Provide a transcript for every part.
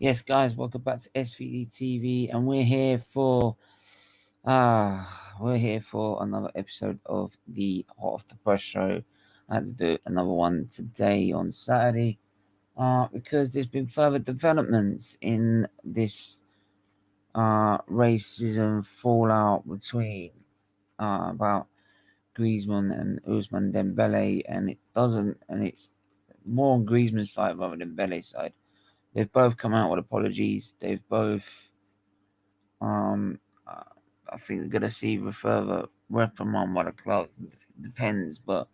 Yes, guys, welcome back to SFeatleyTV, and we're here for another episode of the Hot Off the Press show. I had to do another one today on Saturday, because there's been further developments in this racism fallout between about Griezmann and Ousmane Dembele, and it's more on Griezmann's side rather than Dembele's side. They've both come out with apologies. They've both, I think, they're going to see a further reprimand by the club. Depends, but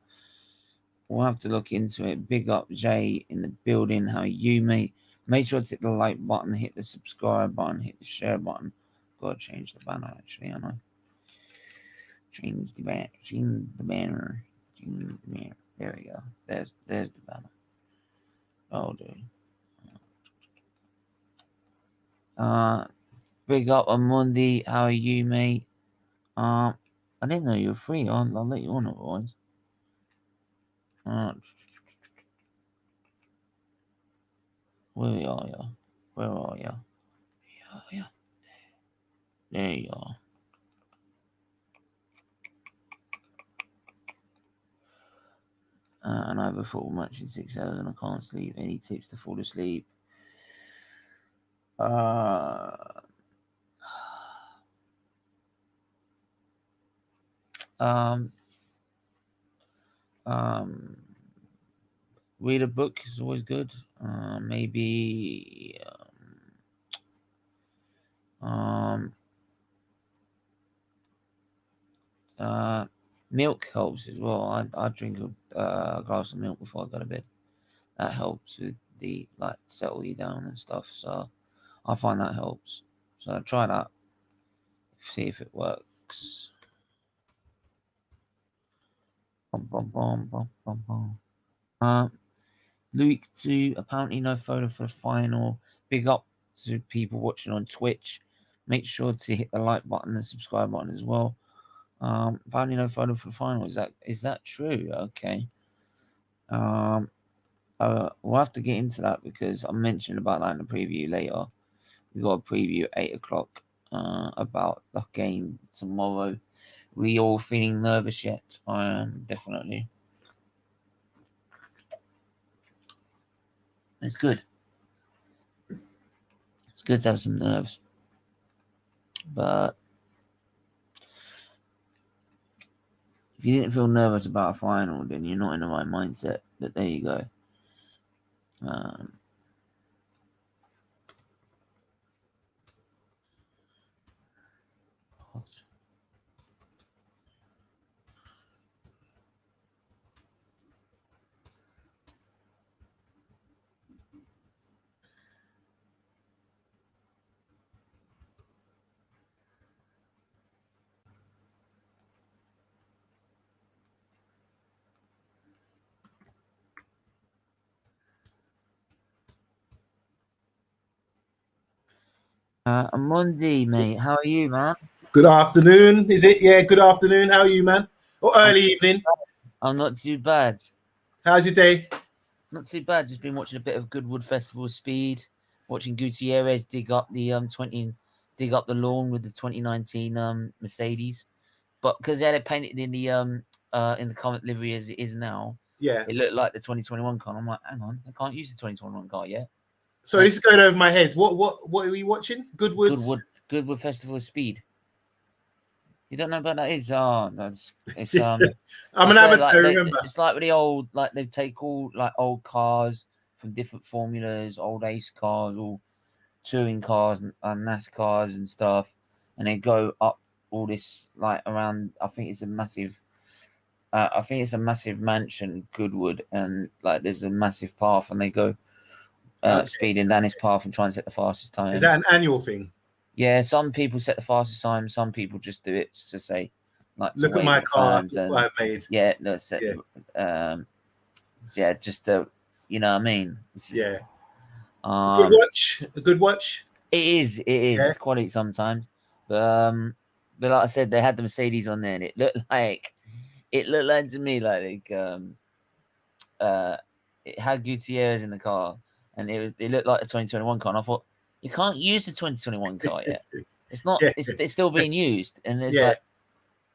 we'll have to look into it. Big up Jay in the building. How are you, mate? Make sure to hit the like button, hit the subscribe button, hit the share button. Gotta change the banner, actually, I know. Change the banner. Change the banner. Change the banner. There we go. There's the banner. Oh, dude. Big up on Monday. How are you, mate? I didn't know you were free. I'll let you on otherwise. Where are you? Where are you? Yeah. There you are. And I have a football match in 6 hours and I can't sleep. Any tips to fall asleep? Read a book is always good. Maybe milk helps as well. I drink a glass of milk before I go to bed. That helps with the settle you down and stuff. So I find that helps. So try that. See if it works. Luke 2, apparently no photo for the final. Big up to people watching on Twitch. Make sure to hit the like button and subscribe button as well. Apparently no photo for the final. Is that true? Okay. We'll have to get into that because I mentioned about that in the preview later. We got a preview at 8 o'clock about the game tomorrow. We all feeling nervous yet? I am, definitely. It's good. It's good to have some nerves. But if you didn't feel nervous about a final, then you're not in the right mindset. But there you go. Monday, mate. How are you, man? Good afternoon. Is it? Yeah, good afternoon. How are you, man? Or early evening? I'm not too bad. How's your day? Not too bad. Just been watching a bit of Goodwood Festival Speed. Watching Gutierrez dig up the lawn with the 2019 Mercedes. But because they had it painted in the current livery as it is now, yeah, it looked like the 2021 car. I'm like, hang on, I can't use the 2021 car yet. Sorry, this is going over my head. What are we watching? Goodwood Festival Speed. You don't know about that? It's I'm an amateur. Remember, it's like with the old, they take all old cars from different formulas, old ace cars, all touring cars and NASCARs and stuff, and they go up all this around. I think it's a massive mansion, Goodwood, and there's a massive path, and they go speeding down this path and try and set the fastest time. Is that an annual thing? Yeah, some people set the fastest time. Some people just do it to say, look at my car, what I made. Yeah, no, just you know what I mean. Yeah. A good watch. It is. Yeah. It's quality sometimes, but like I said, they had the Mercedes on there, and it looked like to me it had Gutierrez in the car, and it looked like the 2021 car. And I thought, you can't use the 2021 car yet. It's not. Yeah. It's still being used, and it's Yeah. like,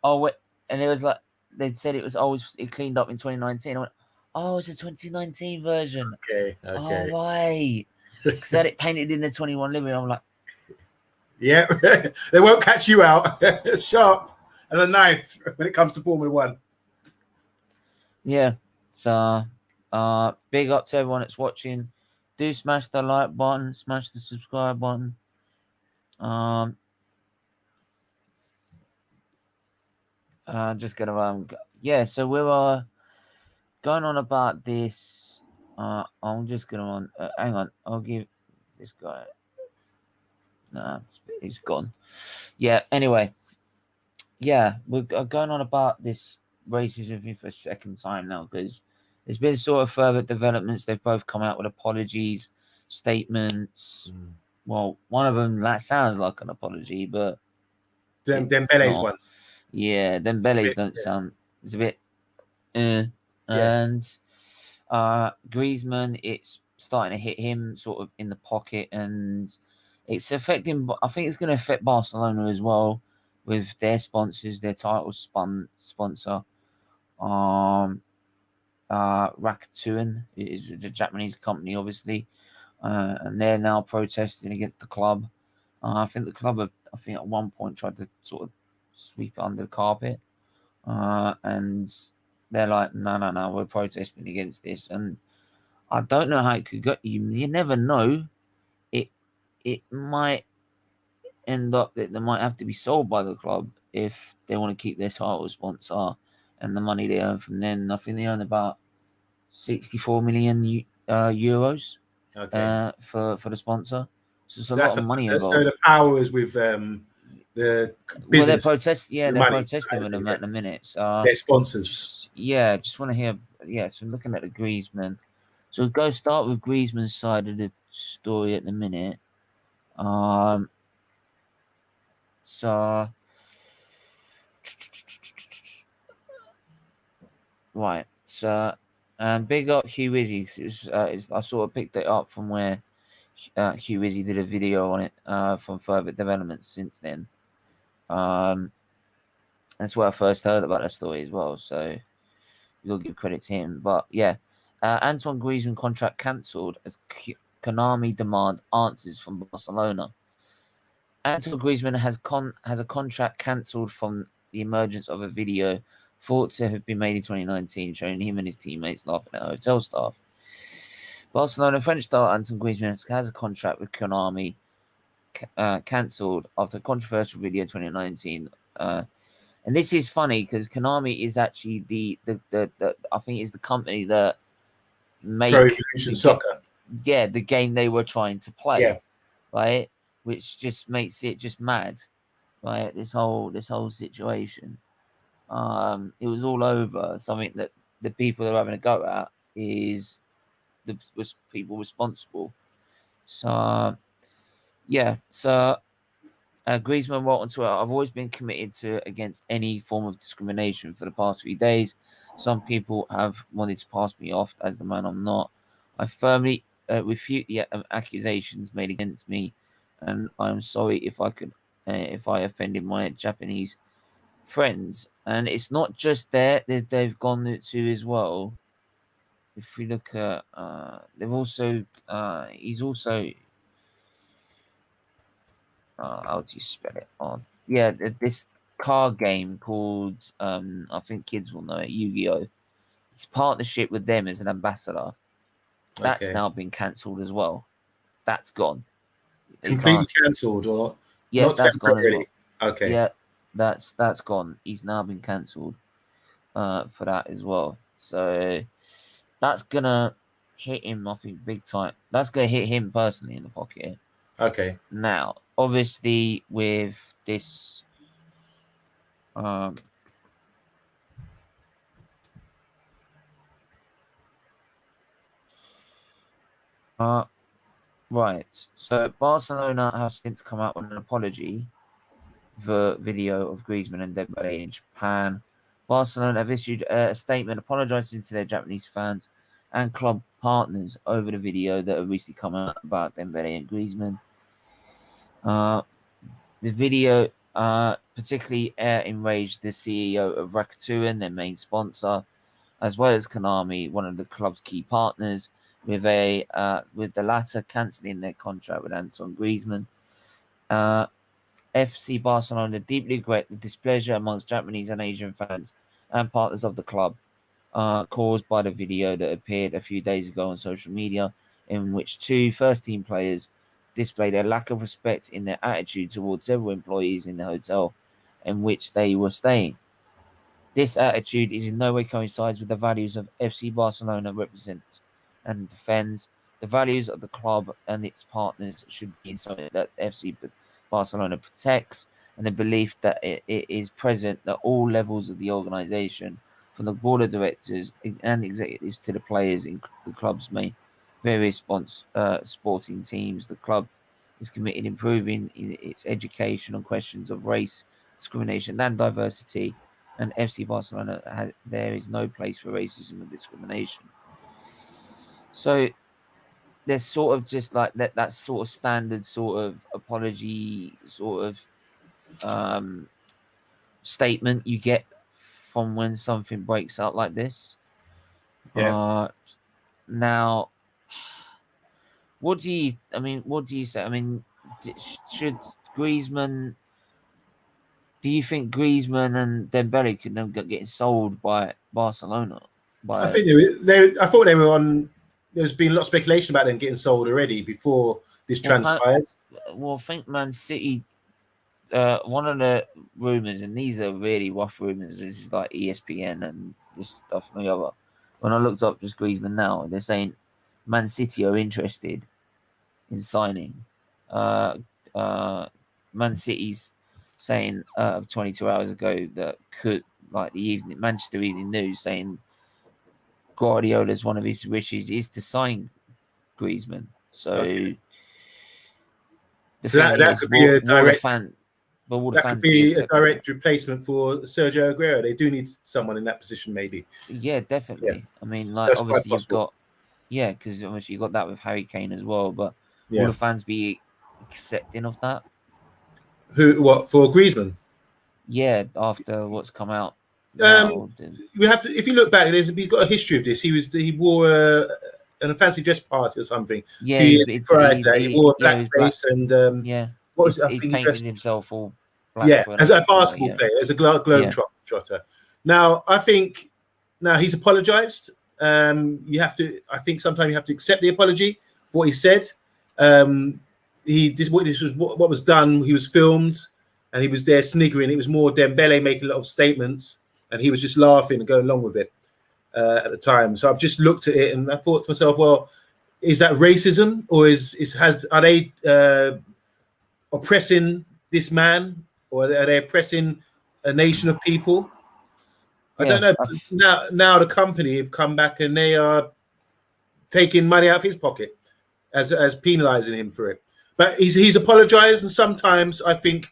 oh, wait, and it was like they said it was always it cleaned up in 2019. I went, oh, it's a 2019 version. Okay. Oh, right, because they had it painted in the 21 livery. I'm like, Yeah, they won't catch you out. Sharp and a knife when it comes to Formula One. yeah. So, big up to everyone that's watching. Do smash the like button, smash the subscribe button. Just gonna yeah. So we're going on about this. I'm just gonna hang on. I'll give this guy. Nah, he's gone. Yeah. Anyway, yeah, we're going on about this racism thing for a second time now because there's been sort of further developments. They've both come out with apologies, statements. Well, one of them that sounds like an apology, but Dembele's one. Yeah, Dembele's don't sound. It's a bit. And Griezmann, it's starting to hit him sort of in the pocket, and it's affecting. I think it's going to affect Barcelona as well with their sponsors, their title sponsor. Rakuten is a Japanese company, obviously, and they're now protesting against the club. I think the club have, I think at one point tried to sort of sweep it under the carpet, and they're like, no, we're protesting against this, and I don't know how it could go. You never know. It might end up that they might have to be sold by the club if they want to keep their title sponsor and the money they earn from them. I think they earn about 64 million euros for the sponsor. So it's a lot of money involved. So the powers with the business. Well, they're protesting. Yeah, they're protesting with them at the minute. So, their sponsors. Yeah, just want to hear. Yeah, so looking at the Griezmann. So we'll go start with Griezmann's side of the story at the minute. So right, so big up Hugh Izzy. I sort of picked it up from where Hugh Izzy did a video on it from further developments since then. That's where I first heard about the story as well. So you'll give credit to him. But yeah, Antoine Griezmann contract cancelled as Konami demand answers from Barcelona. Antoine Griezmann has a contract cancelled from the emergence of a video thought to have been made in 2019 showing him and his teammates laughing at hotel staff. Barcelona French star Antoine Griezmann has a contract with Konami cancelled after a controversial video in 2019. And this is funny because Konami is actually the I think is the company that made Pro Evolution Soccer. Yeah, the game they were trying to play. Yeah. Right? Which just makes it just mad, right? This whole situation. It was all over. Something that the people they're having a go at is the people responsible. So yeah, so Griezmann wrote on Twitter, "I've always been committed to against any form of discrimination for the past few days. Some people have wanted to pass me off as the man I'm not. I firmly refute the accusations made against me, and I'm sorry if I offended my Japanese friends." And it's not just there; they've gone to as well. If we look at, they've also he's also. How do you spell it? On this card game called I think kids will know it, Yu-Gi-Oh. His partnership with them as an ambassador. That's now been cancelled as well. That's gone. Completely cancelled, or yeah, not that's gone as well. Okay. Yeah, that's gone. He's now been cancelled for that as well. So that's gonna hit him, I think, big time. That's gonna hit him personally in the pocket. Okay. Now, obviously, with this, right. So Barcelona have since come out with an apology for video of Griezmann and Dembele in Japan. Barcelona have issued a statement apologizing to their Japanese fans and club partners over the video that have recently come out about Dembele and Griezmann. The video particularly enraged the CEO of Rakuten, their main sponsor, as well as Konami, one of the club's key partners, with the latter cancelling their contract with Antoine Griezmann. FC Barcelona deeply regret the displeasure amongst Japanese and Asian fans and partners of the club caused by the video that appeared a few days ago on social media, in which two first-team players displayed a lack of respect in their attitude towards several employees in the hotel in which they were staying. This attitude is in no way coincides with the values of FC Barcelona represents and defends. The values of the club and its partners should be something that FC Barcelona protects, and the belief that it is present at all levels of the organisation, from the board of directors and executives to the players in the club's main various sporting teams. The club is committed improving in its education on questions of race, discrimination and diversity, and FC Barcelona there is no place for racism and discrimination. So there's sort of just like that sort of standard sort of apology sort of statement you get from when something breaks out like this. Yeah. Now, what do you say? I mean, should Griezmann? Do you think Griezmann and Dembele could end up getting sold by Barcelona? I think I thought they were on. There's been a lot of speculation about them getting sold already before this transpired. Well, I think Man City. One of the rumors, and these are really rough rumors. This is like ESPN and this stuff and the other. When I looked up just Griezmann now, they're saying Man City are interested in signing. Man City's saying 22 hours ago that could, like the Manchester Evening News saying Guardiola's one of his wishes is to sign Griezmann. So okay. that could be a direct fan. That could be a direct replacement for Sergio Aguero. They do need someone in that position, maybe. Yeah, definitely. Yeah. I mean, like that's obviously you've got, because obviously you got that with Harry Kane as well. But will the fans be accepting of that? What for Griezmann? Yeah, after what's come out. We have to. If you look back, we've got a history of this. He wore a fancy dress party or something. Yeah, he wore a blackface and what was it? He painted himself all black. Yeah, as a basketball player, as a globetrotter. Now, I think he's apologized. You have to. I think sometimes you have to accept the apology for what he said. This was what was done. He was filmed, and he was there sniggering. It was more Dembele making a lot of statements, and he was just laughing and going along with it at the time. So I've just looked at it and I thought to myself, well, is that racism, or are they oppressing this man, or are they oppressing a nation of people? I don't know. Now the company have come back and they are taking money out of his pocket as penalizing him for it. But he's apologized, and sometimes I think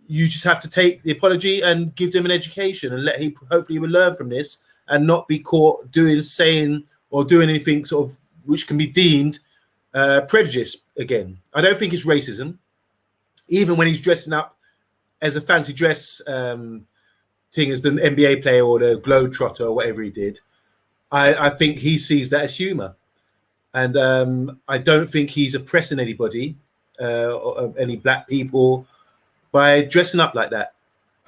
you just have to take the apology and give them an education and hopefully he will learn from this and not be caught saying or doing anything sort of which can be deemed prejudice again. I don't think it's racism. Even when he's dressing up as a fancy dress thing as the NBA player or the Globetrotter or whatever he did, I think he sees that as humor. And I don't think he's oppressing anybody or any black people by dressing up like that.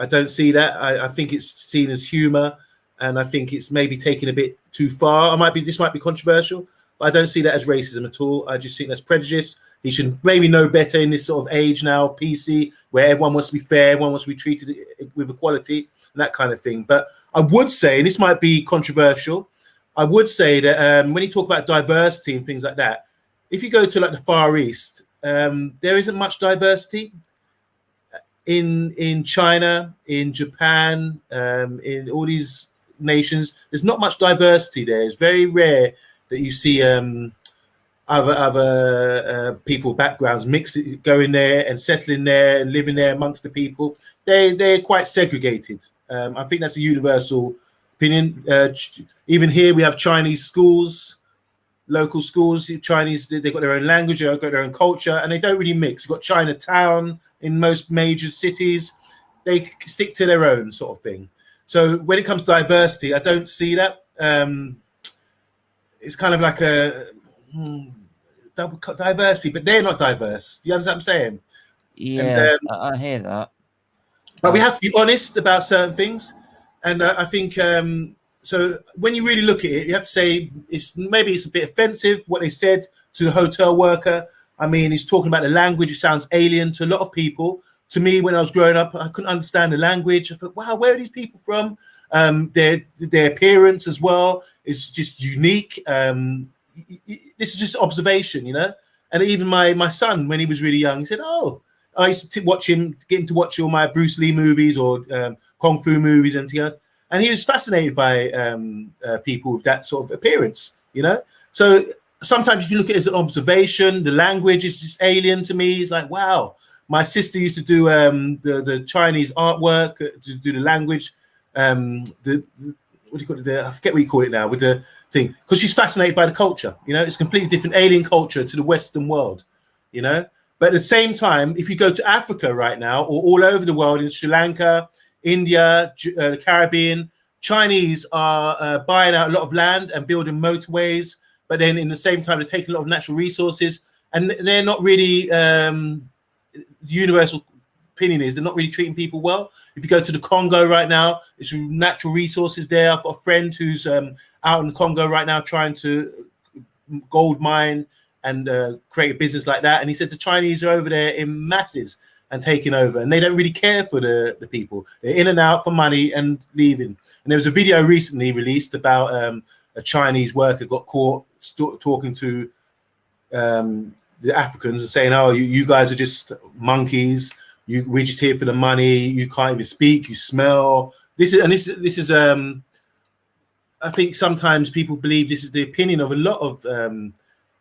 I don't see that. I think it's seen as humor, and I think it's maybe taken a bit too far. This might be controversial, but I don't see that as racism at all. I just think that's prejudice. He should maybe know better in this sort of age now of PC, where everyone wants to be fair, everyone wants to be treated with equality and that kind of thing. But I would say, and this might be controversial, I would say that when you talk about diversity and things like that, if you go to like the Far East, there isn't much diversity in China, in Japan, in all these nations. There's not much diversity there. It's very rare that you see other people backgrounds going there and settling there and living there amongst the people. They're quite segregated. I think that's a universal opinion. Even here we have Chinese schools. local schools. Chinese, they've got their own language, they've got their own culture, and they don't really mix. You've got Chinatown in most major cities. They stick to their own sort of thing. So when it comes to diversity, I don't see that. It's kind of like a double diversity, but they're not diverse. Do you understand what I'm saying? Yeah, And, I hear that. but we have to be honest about certain things. And I think so. When you really look at it, you have to say maybe it's a bit offensive what they said to the hotel worker. I mean, he's talking about the language. It sounds alien to a lot of people. To me, when I was growing up, I couldn't understand the language. I thought, wow, where are these people from? Their appearance as well is just unique. This is just observation, you know. And even my son, when he was really young, he said, "Oh, I used to get him to watch all my Bruce Lee movies or kung fu movies, and he was fascinated by people with that sort of appearance, you know." So sometimes you can look at it as an observation. The language is just alien to me. It's like, wow. My sister used to do the Chinese artwork, to do the language. What do you call it? I forget what you call it now, with the thing, because she's fascinated by the culture. You know, it's a completely different alien culture to the Western world. You know, but at the same time, if you go to Africa right now, or all over the world, in Sri Lanka, India, the Caribbean, Chinese are buying out a lot of land and building motorways. But then, in the same time, they're taking a lot of natural resources, and they're not really. The universal opinion is they're not really treating people well. If you go to the Congo right now, there's natural resources there. I've got a friend who's out in the Congo right now trying to gold mine and create a business like that. And he said the Chinese are over there in masses and taking over, and they don't really care for the people. They're in and out for money and leaving. And there was a video recently released about a Chinese worker got caught talking to the Africans and saying, "Oh, you guys are just monkeys. We're just here for the money. You can't even speak. You smell." This is. I think sometimes people believe this is the opinion of a lot of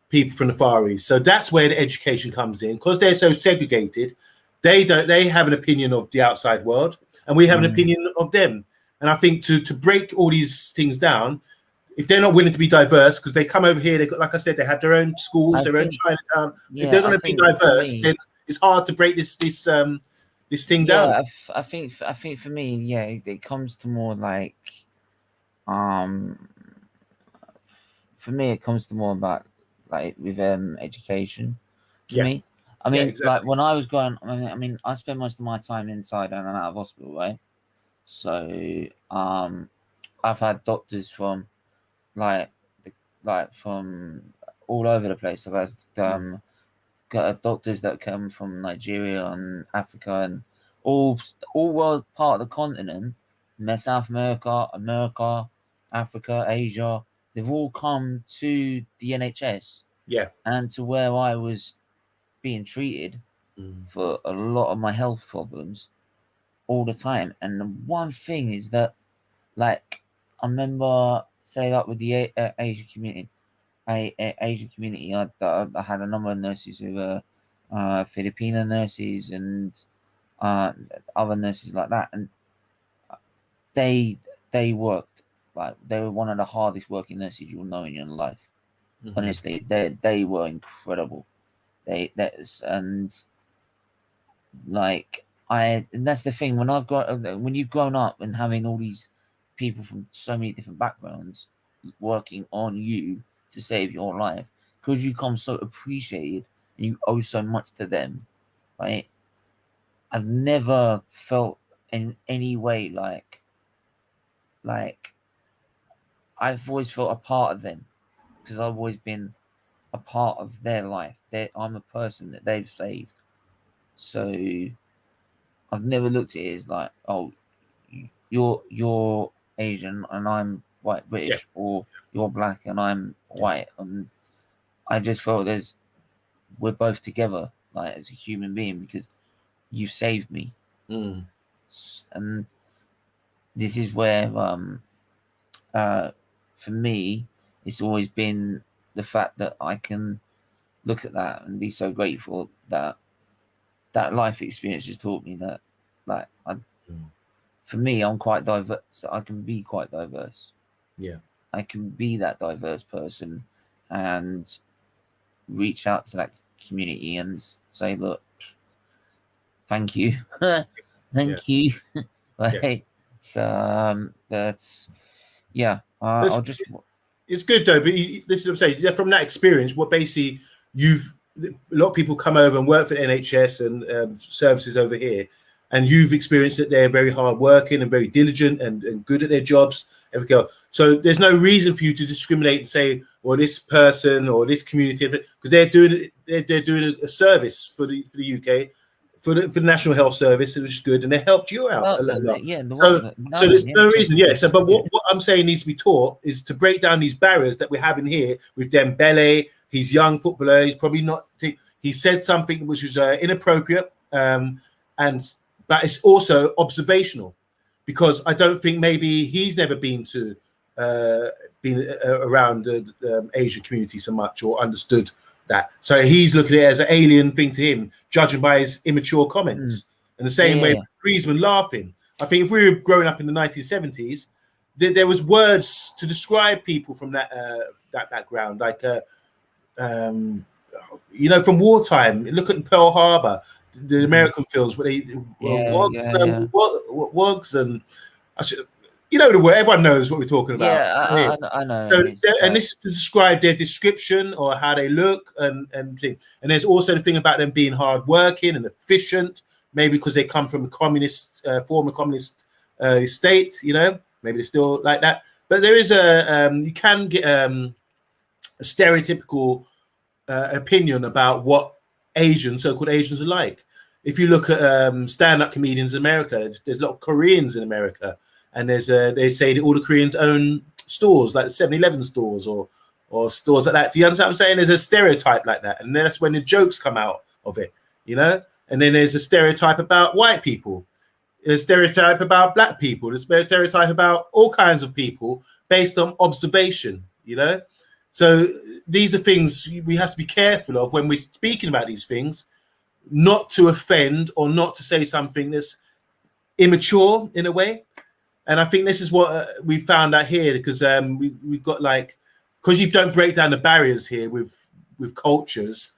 people from the Far East. So that's where the education comes in, because they're so segregated. They have an opinion of the outside world, and we have an opinion of them. And I think to break all these things down, if they're not willing to be diverse, because they come over here, they got, like I said, they have their own schools, their own Chinatown. Yeah, if they're going to be diverse, then it's hard to break this thing down. I think for me, yeah, it comes to more like, for me, it comes to more about like with education. For me, I mean, exactly. like when I was growing, I mean, I spent most of my time inside and out of hospital, right? So, I've had doctors from from all over the place. I've had got doctors that come from Nigeria and Africa and all world part of the continent, South America, Africa, Asia. They've all come to the NHS, and to where I was being treated for a lot of my health problems all the time. And the one thing is that, like, I remember, say, like with the Asian community, I had a number of nurses who were Filipino nurses and other nurses like that, and they worked like they were one of the hardest working nurses you'll know in your life. Honestly, they were incredible. And that's the thing, when you've grown up and having all these people from so many different backgrounds working on you to save your life, because you come so appreciated and you owe so much to them, right? I've never felt in any way like I've always felt a part of them, because I've always been a part of their life. I'm a person that they've saved. So I've never looked at it as like, oh, you're Asian and I'm white British, or you're black and I'm white. And I just felt we're both together, like as a human being, because you've saved me. And this is where for me, it's always been the fact that I can look at that and be so grateful that life experience has taught me that, like, for me, I'm quite diverse. I can be quite diverse. Yeah, I can be that diverse person and reach out to that community and say, look, thank you, thank you. Right? So that's I'll just. It's good though, but this is what I'm saying. From that experience, what basically a lot of people come over and work for the NHS and services over here, and you've experienced that they're very hard working and very diligent and good at their jobs. Everything else. So there's no reason for you to discriminate and say, well, this person or this community, because they're doing a service for the UK. For the National Health Service, which is good, and they helped you out a lot. So there's no reason. So, but what I'm saying needs to be taught is to break down these barriers that we're having here with Dembele. He's a young footballer. He's probably not. He said something which was inappropriate, but it's also observational, because I don't think maybe he's never been around the Asian community so much or understood that. So he's looking at it as an alien thing to him, judging by his immature comments. In the same way, Griezmann laughing. I think if we were growing up in the 1970s, there was words to describe people from that background, like from wartime. Look at Pearl Harbor, the American films where they wogs and the word. Everyone knows what we're talking about. Yeah, I know. So, and this is to describe their description or how they look, and there's also the thing about them being hardworking and efficient, maybe because they come from a former communist state. Maybe they're still like that. But there is you can get a stereotypical opinion about what so-called Asians are like. If you look at stand-up comedians in America, there's a lot of Koreans in America. And there's they say that all the Koreans own stores, like the 7-Eleven stores or stores like that. Do you understand what I'm saying? There's a stereotype like that. And then that's when the jokes come out of it, And then there's a stereotype about white people. There's a stereotype about black people. There's a stereotype about all kinds of people based on observation, So these are things we have to be careful of when we're speaking about these things, not to offend or not to say something that's immature in a way. And I think this is what we found out here, because we've got because you don't break down the barriers here with cultures,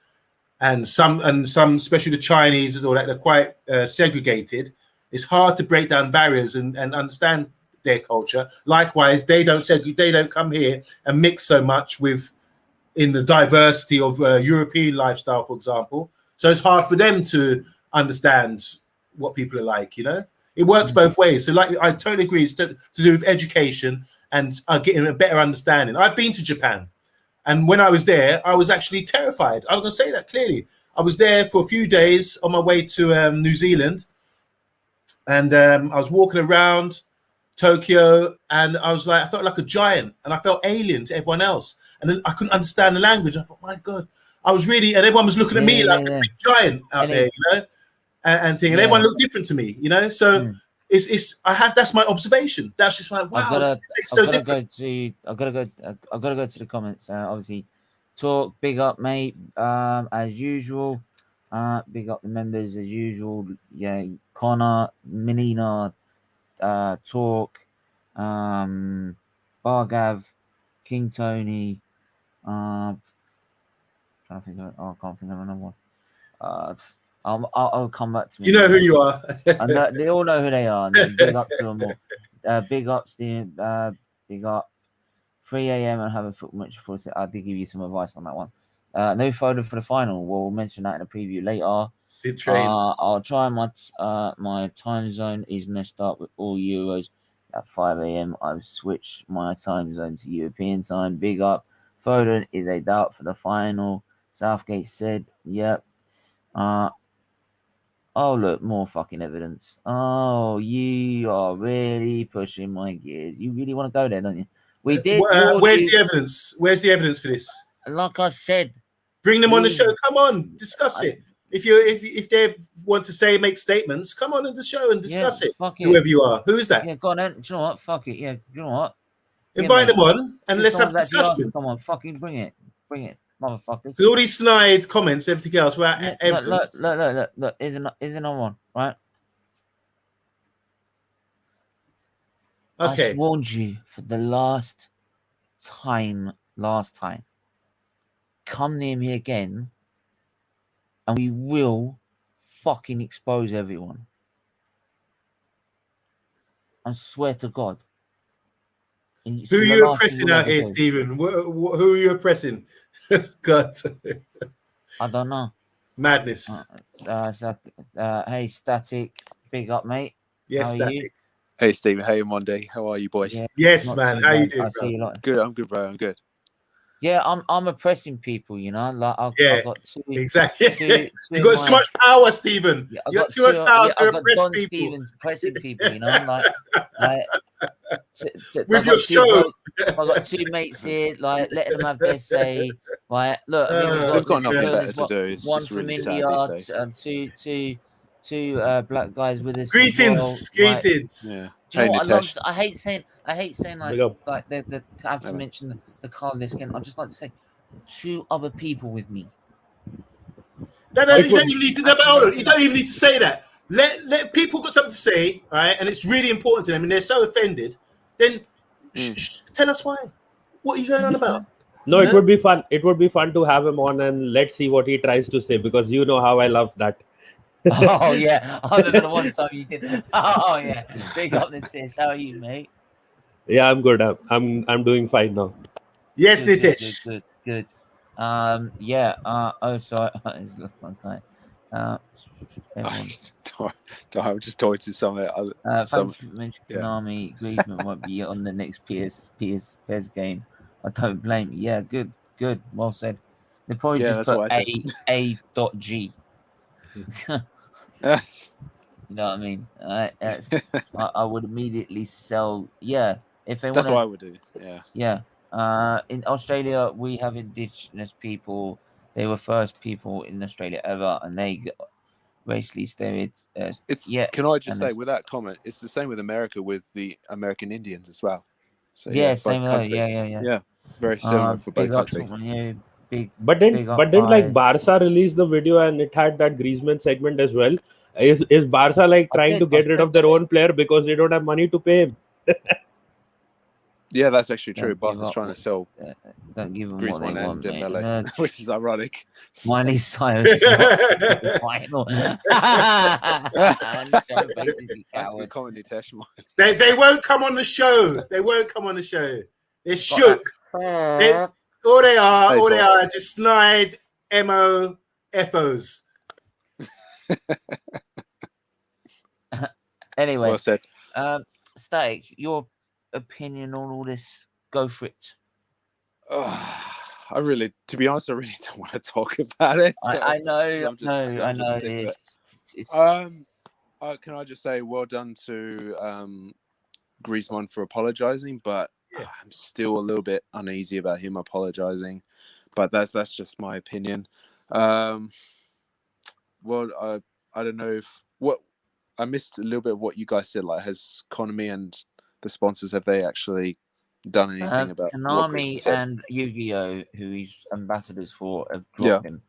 and some, especially the Chinese and all that, they're quite segregated. It's hard to break down barriers and understand their culture. Likewise, they don't come here and mix so much in the diversity of European lifestyle, for example. So it's hard for them to understand what people are like, It works both ways. So I totally agree. It's to do with education and getting a better understanding. I've been to Japan, and when I was there, I was actually terrified. I was going to say that clearly. I was there for a few days on my way to New Zealand, and I was walking around Tokyo, and I felt like a giant, and I felt alien to everyone else. And then I couldn't understand the language. I thought, my God, and everyone was looking at me like a big giant out there, and everyone looked different to me, So that's my observation. That's just like, wow, I've got to go to the comments. Obviously, talk, big up, mate. As usual, big up the members as usual. Yeah, Connor, Melina, talk, Bargav, King Tony. Trying to think of, I can't think of another one. I'll come back to me. You know who you are. They all know who they are. And big up to them all. Big up, Steve. Big up. 3 a.m. and have a football match before. I did give you some advice on that one. No photo for the final. We'll mention that in a preview later. Did train. I'll try my time zone is going to start with all Euros at 5 a.m. I've switched my time zone to European time. Big up. Foden is a doubt for the final. Southgate said, yep. Oh, look, more fucking evidence. Oh, you are really pushing my gears. You really want to go there, don't you? We did. Where's the evidence? Where's the evidence for this? Like I said, bring them on the show. Come on, discuss it. If they want to make statements, come on the show and discuss it. Whoever you are, who is that? Yeah, go on then. Do you know what? Fuck it. Yeah, you know what? Invite them on and let's have a discussion. Come on, fucking bring it, motherfuckers. Because all these snide comments, everything else, without evidence. Look. Isn't on one, right? Okay. I warned you for the last time. come near me again, and we will fucking expose everyone. I swear to God. Who are you oppressing out here, Stephen? Who are you oppressing? God. I don't know. Madness. Hey, Static. Big up, mate. Yes, how are Static. you? Hey, Stephen. Hey, Monday. How are you, boys? Yeah, yes, man. How you doing, I see you like. Good. I'm good, bro. I'm good. Yeah, I'm oppressing people, you know. Like I've got two. Exactly. You got too much power, Stephen. Yeah, you got too much power to I've got oppress Don people. Stevens oppressing people, you know, like with your show. I've got two mates here, like letting them have their say. Like, look, I think we've got nothing better to do. It's one just from really India and two black guys with us. Greetings, greetings. Like, yeah. Do you know what I hate saying like the I have to mention the card list again. I just like to say two other people with me. You don't even need to. You don't even need to say that. Let people got something to say, right? And it's really important to them, and they're so offended. Then tell us why. What are you going on about? No, it would be fun. It would be fun to have him on, and let's see what he tries to say, because you know how I love that. Oh yeah, I remember the one time you did. Oh yeah, big up Nitish. How are you, mate? Yeah, I'm good. I'm doing fine now. Yes, Nitish. Good. Yeah. Oh, sorry. It's okay. I'm just talking to some. Thank you for mentioning Konami. Griezmann won't be on the next PES game. I don't blame you. Yeah, good. Well said. They probably just put A.G. You know what I mean? I would immediately sell. Yeah, if they. That's what I would do. Yeah. Yeah. In Australia, we have indigenous people. They were first people in Australia ever, and they got racially stereotyped. Can I just say, with that comment, it's the same with America, with the American Indians as well. So same with that. Yeah. Very similar for both countries. But then like Barca released the video and it had that Griezmann segment as well. Is Barca like trying to get rid of their own player because they don't have money to pay him? Yeah, that's actually true. Barca's trying to sell don't give them Griezmann and Dembele, which is ironic. Miley Cyrus final. Comedy test. They won't come on the show. They're shook. All they are just snide MOFOs. Anyway, well said. Static, your opinion on all this? Go for it. To be honest, I really don't want to talk about it. So, I know. Can I just say well done to Griezmann for apologizing, but I'm still a little bit uneasy about him apologizing. But that's just my opinion. I don't know what I missed a little bit of what you guys said. Like, has Konami and the sponsors, have they actually done anything about Konami and Yu-Gi-Oh, who he's ambassadors for, have dropped him?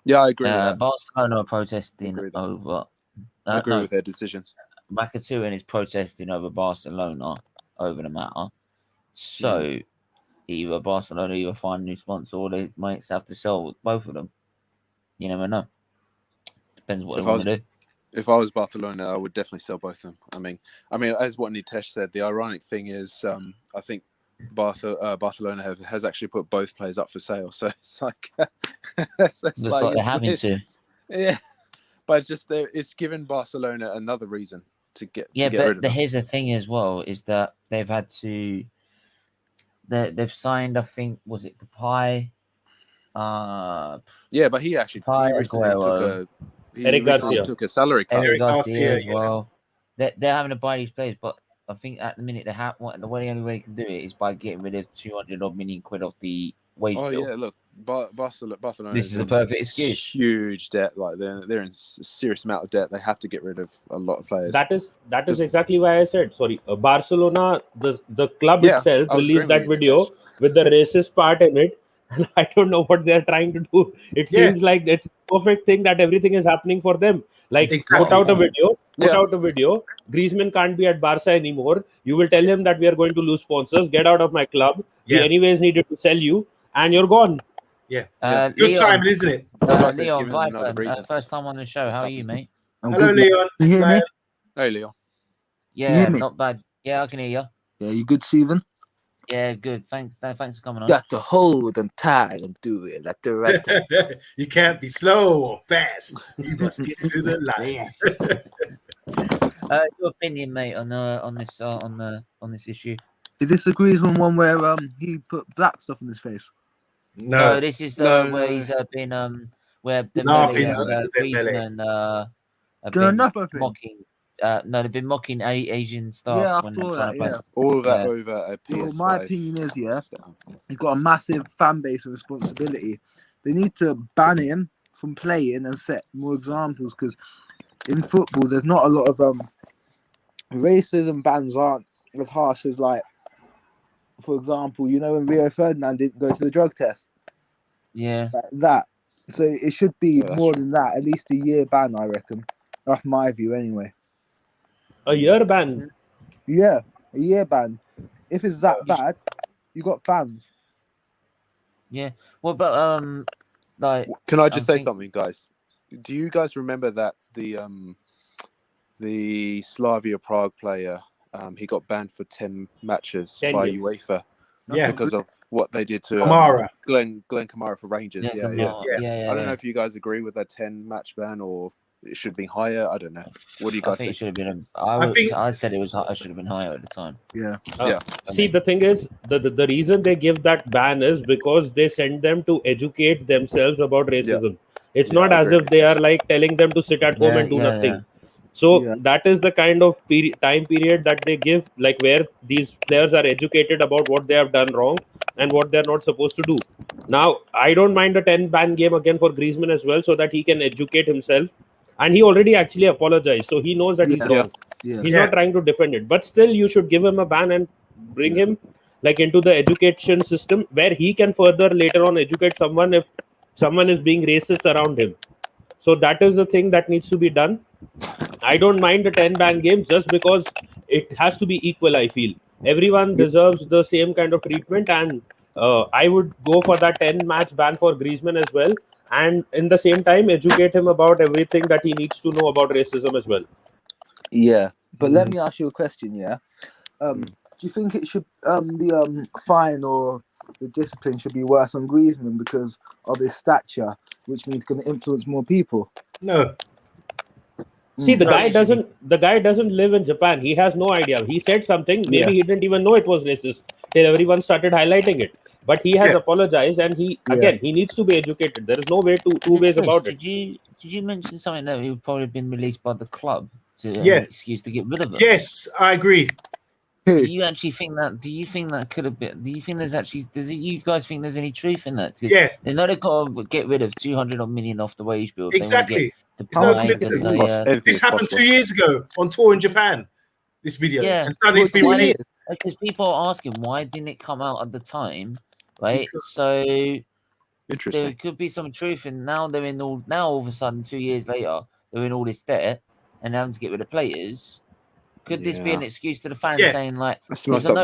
Yeah, I agree with that. Barcelona are protesting over. I agree with their decisions. Makatuin is protesting over Barcelona over the matter. So either Barcelona find a new sponsor, or they might have to sell both of them. You never know. Depends what they want to do. If I was Barcelona, I would definitely sell both of them. I mean, as what Nitesh said, the ironic thing is, I think Barcelona has actually put both players up for sale. So it's like, it's like they're having to. Yeah, but it's given Barcelona another reason to get. Yeah, to get rid of them. Here's the thing as well, is that they've had to. They've signed, I think, was it Depay? Yeah, but he recently took a salary cut. Eric Garcia as well. They're having to buy these players, but I think at the minute the only way they can do it is by getting rid of 200 odd million quid off the wage bill. Yeah, look, Barcelona. This is a perfect excuse. Huge debt, like they're in a serious amount of debt. They have to get rid of a lot of players. That is exactly why I said sorry. Barcelona, the club itself released that video with the racist part in it. And I don't know what they're trying to do. It seems like it's a perfect thing that everything is happening for them. Like, put out a video. Griezmann can't be at Barca anymore. You will tell him that we are going to lose sponsors. Get out of my club. We anyways needed to sell you, and you're gone. Yeah. Good Leon, timing, isn't it? Leon Viper, first time on the show. How are you, mate? Hello, Leon. Can you hear me? Hey, Leon. Yeah, hear me? not bad. Yeah, I can hear you. Yeah, you good, Steven? Yeah, good. Thanks for coming on. Got to hold and tie and do it at the right time. You can't be slow or fast. You must get to the line. Yes. Your opinion, mate, on this issue? Is this the Griezmann one where he put black stuff on his face? No, this is where he's been where laughing Griezmann have been mocking. No, they've been mocking Asian staff. Yeah, I when saw they're trying that. to play. All of that over a PS5. Well, my opinion is, he's got a massive fan base and responsibility. They need to ban him from playing and set more examples, because in football, there's not a lot of racism bans aren't as harsh as, like, for example, when Rio Ferdinand didn't go to the drug test. Yeah. Like that. So it should be more true. than that, at least a year ban, I reckon. That's my view, anyway. A year ban? Yeah, a year ban. If it's that bad, you got fans. Yeah. Well, but like, can I just say something, guys? Do you guys remember that the Slavia Prague player, he got banned for 10 matches by UEFA? Yeah, because of what they did to Kamara. Glenn Kamara for Rangers. Yeah. I don't know if you guys agree with that 10-match ban, or it should be higher. I don't know. What do you guys I think? It should have been. I said it should have been higher at the time. Yeah. See, the thing is, the reason they give that ban is because they send them to educate themselves about racism. It's not as if they are like telling them to sit at home and do nothing. Yeah. So that is the kind of time period that they give, like where these players are educated about what they have done wrong and what they're not supposed to do. Now, I don't mind a 10-ban game again for Griezmann as well, so that he can educate himself. And he already actually apologized, so he knows that he's wrong. Yeah. He's not trying to defend it. But still, you should give him a ban and bring him like into the education system where he can further later on educate someone if someone is being racist around him. So that is the thing that needs to be done. I don't mind the 10-ban game just because it has to be equal, I feel. Everyone deserves the same kind of treatment, and I would go for that 10-match ban for Griezmann as well. And in the same time, educate him about everything that he needs to know about racism as well. Yeah, but let me ask you a question, do you think it should the fine or the discipline should be worse on Griezmann because of his stature, which means going to influence more people? No. See, the guy doesn't live in Japan. He has no idea. He said something. Maybe he didn't even know it was racist till everyone started highlighting it. But he has apologized, and he needs to be educated. There is no way two ways about it. Did you mention something that he would probably have been released by the club to an excuse to get rid of him? Yes, I agree. Do you actually think that? Do you think that could have been? Do you think there's actually? You guys think there's any truth in that? Yeah. They know they've got to get rid of 200 million off the wage bill. Exactly. This happened 2 years ago on tour in Japan. This video. Yeah. And suddenly it's been released. Because people are asking why didn't it come out at the time, right? So interesting. There could be some truth, and now they're in all. Now all of a sudden, 2 years later, they're in all this debt and having to get rid of players. Could this be an excuse to the fans saying like, imagine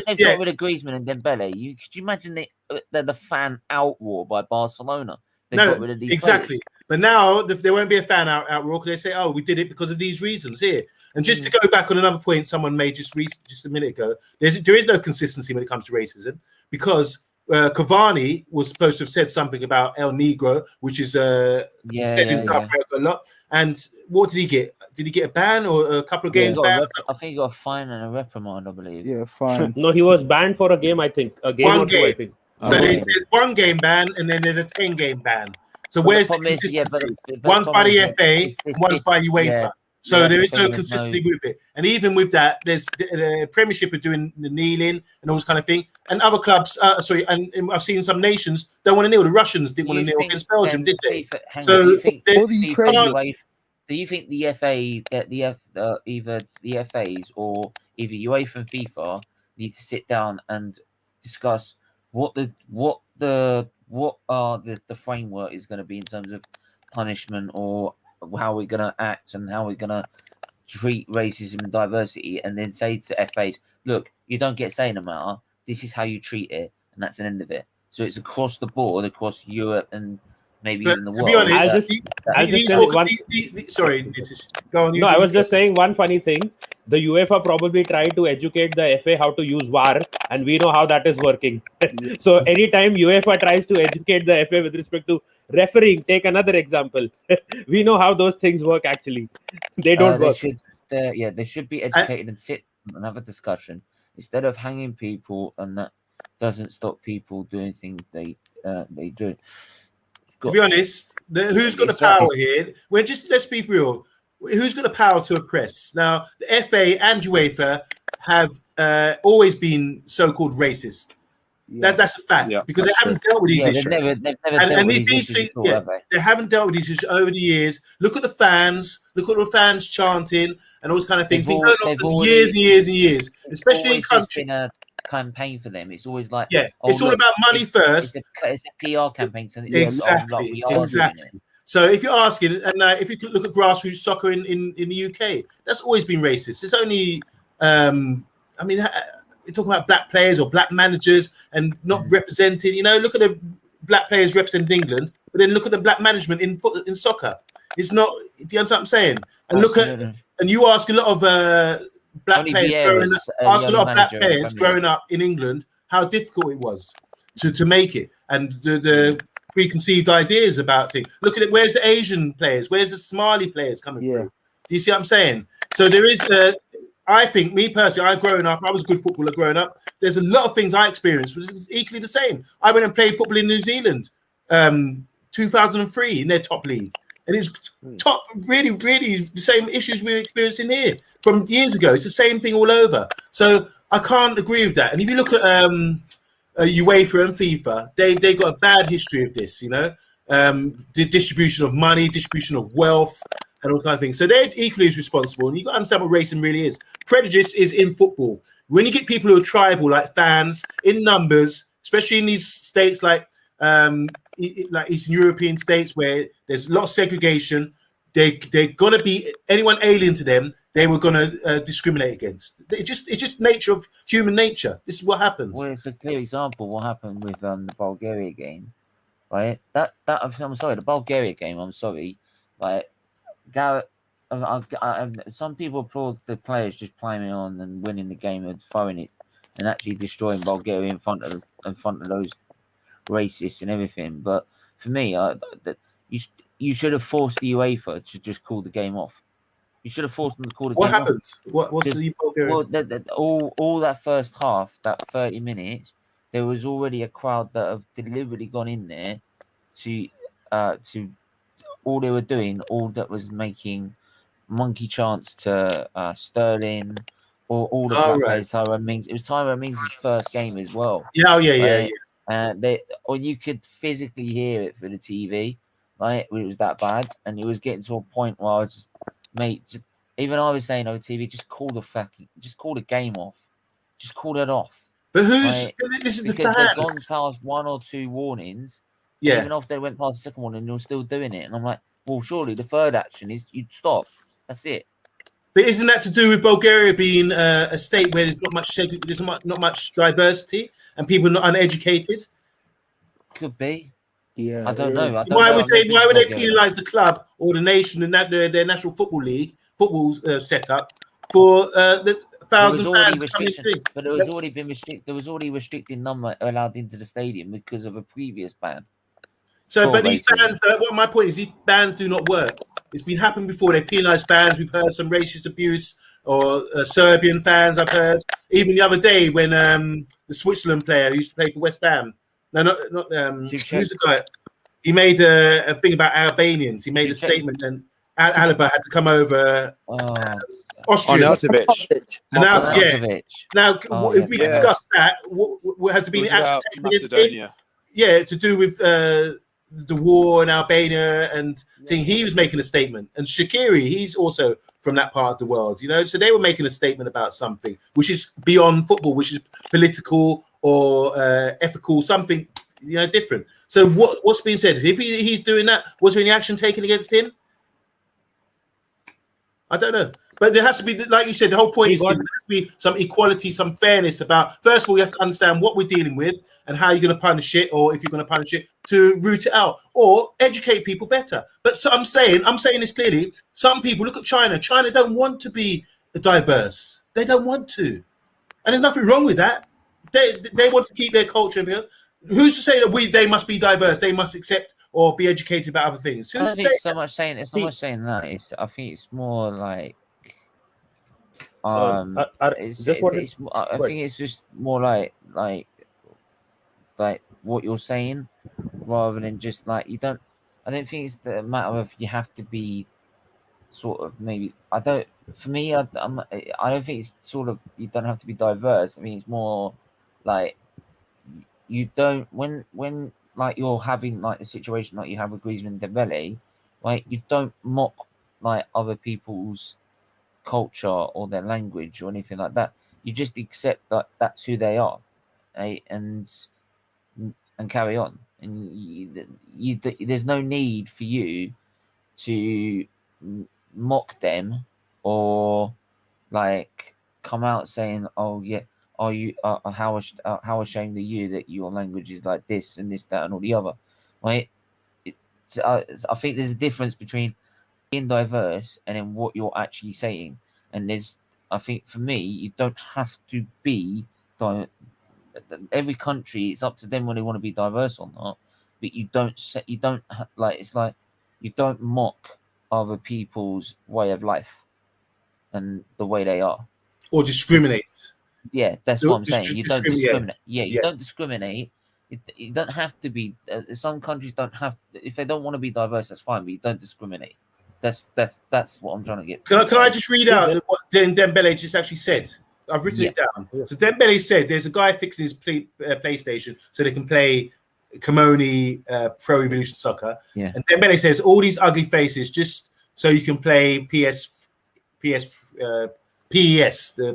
they got rid of Griezmann and Dembele? Could you imagine the fan outroar by Barcelona? They got rid of these players. But now there won't be a fan outroar because they say, "Oh, we did it because of these reasons here." And just to go back on another point someone made just a minute ago, there is no consistency when it comes to racism because Cavani was supposed to have said something about El Negro, which is said in South America a lot. And what did he get? Did he get a ban or a couple of games ban? I think he got a fine and a reprimand, I believe. Yeah, fine. No, he was banned for a game, I think. A game or two, I think. So there's 1 game ban and then there's a 10-game ban. So where's the consistency? One's by the FA, one's by UEFA. So there is no consistency with it. And even with that, there's the Premiership are doing the kneeling and all this kind of thing. And other clubs, and I've seen some nations don't want to kneel. The Russians didn't want to kneel against Belgium, did they? So do you think the FA, either the FAs or either UEFA and FIFA need to sit down and discuss what the framework is going to be in terms of punishment or how we're going to act and how we're going to treat racism and diversity, and then say to FAs, look, you don't get say no matter, this is how you treat it, and that's the end of it. So it's across the board, across Europe and maybe But even the to world. be honest, sorry, go on. No, I was just saying one funny thing. The UEFA probably tried to educate the FA how to use VAR, and we know how that is working. So anytime UEFA tries to educate the FA with respect to refereeing, take another example. We know how those things work. Actually, they don't work. They should be educated and sit and have a discussion instead of hanging people, and that doesn't stop people doing things they do. To be honest, who's got the power here? Let's be real. Who's got the power to oppress? Now, the FA and UEFA have always been so-called racist. Yeah. That's a fact because they haven't dealt with these issues. They haven't dealt with these issues over the years. Look at the fans. Look at the fans chanting and all those kind of things. Been going on for years and years and years, especially in countries. Campaign for them. It's always like it's all about money first. It's a PR campaign. So exactly. So if you're asking, and if you could look at grassroots soccer in the UK, that's always been racist. It's only, you're talking about black players or black managers and not representing. You know, look at the black players representing England, but then look at the black management in soccer. It's not. Do you understand what I'm saying? And and you ask a lot of black players growing up in England how difficult it was to make it, and the preconceived ideas about things. Look at it. Where's the Asian players? Where's the Somali players coming through? Do you see what I'm saying? So there is. I think, me personally, I was a good footballer growing up. There's a lot of things I experienced, which is equally the same. I went and played football in New Zealand, 2003 in their top league. And it's really the same issues we're experiencing here from years ago. It's the same thing all over. So I can't agree with that. And if you look at UEFA and FIFA, they've got a bad history of this, you know, the distribution of money, distribution of wealth, and all kind of things. So they're equally as responsible. And you've got to understand what racism really is. Prejudice is in football. When you get people who are tribal, like fans, in numbers, especially in these states like Eastern European states where there's a lot of segregation, they're going to be, anyone alien to them, they were going to discriminate against. It's just nature of human nature. This is what happens. Well, it's a clear example of what happened with the Bulgaria game, right? I'm sorry, the Bulgaria game, like, Garrett, some people applaud the players just playing on and winning the game and throwing it and actually destroying Bulgaria in front of those racists and everything. But for me, you should have forced the UEFA to just call the game off. You should have forced them to call the game off. What happened? What's the Bulgaria? Well, all that first half, that 30 minutes, there was already a crowd that have deliberately gone in there to all they were doing, all that was making monkey chants to Sterling, or all the black players, Tyrone Mings. It was Tyrone Mings' first game as well. Yeah. Or you could physically hear it through the TV, right? It was that bad, and it was getting to a point where I was even I was saying over TV, just call the game off, just call it off. But this is because the fans. they've gone past one or two warnings. Yeah. Even after they went past the second one and you're still doing it. And I'm like, well, surely the third action is you'd stop. That's it. But isn't that to do with Bulgaria being a state where there's not much diversity and people are not uneducated? Could be. Yeah. I don't know. Why would they penalise the club or the nation and their national football league, setup for the 1,000 fans coming through? But there was already been restricted. There was already restricted number allowed into the stadium because of a previous ban. So, but these bans, my point is, these bans do not work. It's been happened before. They penalise fans. We've heard some racist abuse or Serbian fans. I've heard even the other day when the Switzerland player who used to play for West Ham. No, not who's the guy? He made a thing about Albanians. He made a statement, and Alaba had to come over. Austria. Now, if we discuss that, what has to be action taken against him? Yeah, to do with the war in Albania and thing. He was making a statement, and Shaqiri, he's also from that part of the world, you know. So they were making a statement about something which is beyond football, which is political or ethical, something different. So what's being said? If he's doing that, was there any action taken against him? I don't know. But there has to be, like you said, the whole point is there has to be some equality, some fairness about, first of all, you have to understand what we're dealing with and how you're going to punish it, or if you're going to punish it, to root it out or educate people better. But so I'm saying this clearly, some people, look at China. China don't want to be diverse. They don't want to. And there's nothing wrong with that. They want to keep their culture. Who's to say that they must be diverse? They must accept or be educated about other things. I don't think it's so much saying it's not much saying that. I think it's more like I think it's just more like what you're saying, rather than just like you don't. I don't think it's the matter of you have to be sort of maybe. I don't. For me, I don't think it's sort of you don't have to be diverse. I mean, it's more like you don't when like you're having like a situation like you have with Griezmann and Dembele, like you don't mock like other people's culture or their language or anything like that. You just accept that that's who they are, right? and carry on. And there's no need for you to mock them or like come out saying, "Oh yeah, are you how ashamed are you that your language is like this and this, that, and all the other," right? I think there's a difference between being diverse and then what you're actually saying. And I think for me, you don't have to be every country. It's up to them when they want to be diverse or not. But you don't it's like you don't mock other people's way of life and the way they are, or discriminate. Yeah, that's what I'm saying. You don't discriminate. Yeah, you don't discriminate. You don't have to be. Some countries don't have. If they don't want to be diverse, that's fine. But you don't discriminate. That's what I'm trying to get. Can I just read out what Dembele just actually said? I've written it down. Yeah. So Dembele said, "There's a guy fixing his PlayStation so they can play Kimoni Pro Evolution Soccer." Yeah. And Dembele says, "All these ugly faces just so you can play PES, the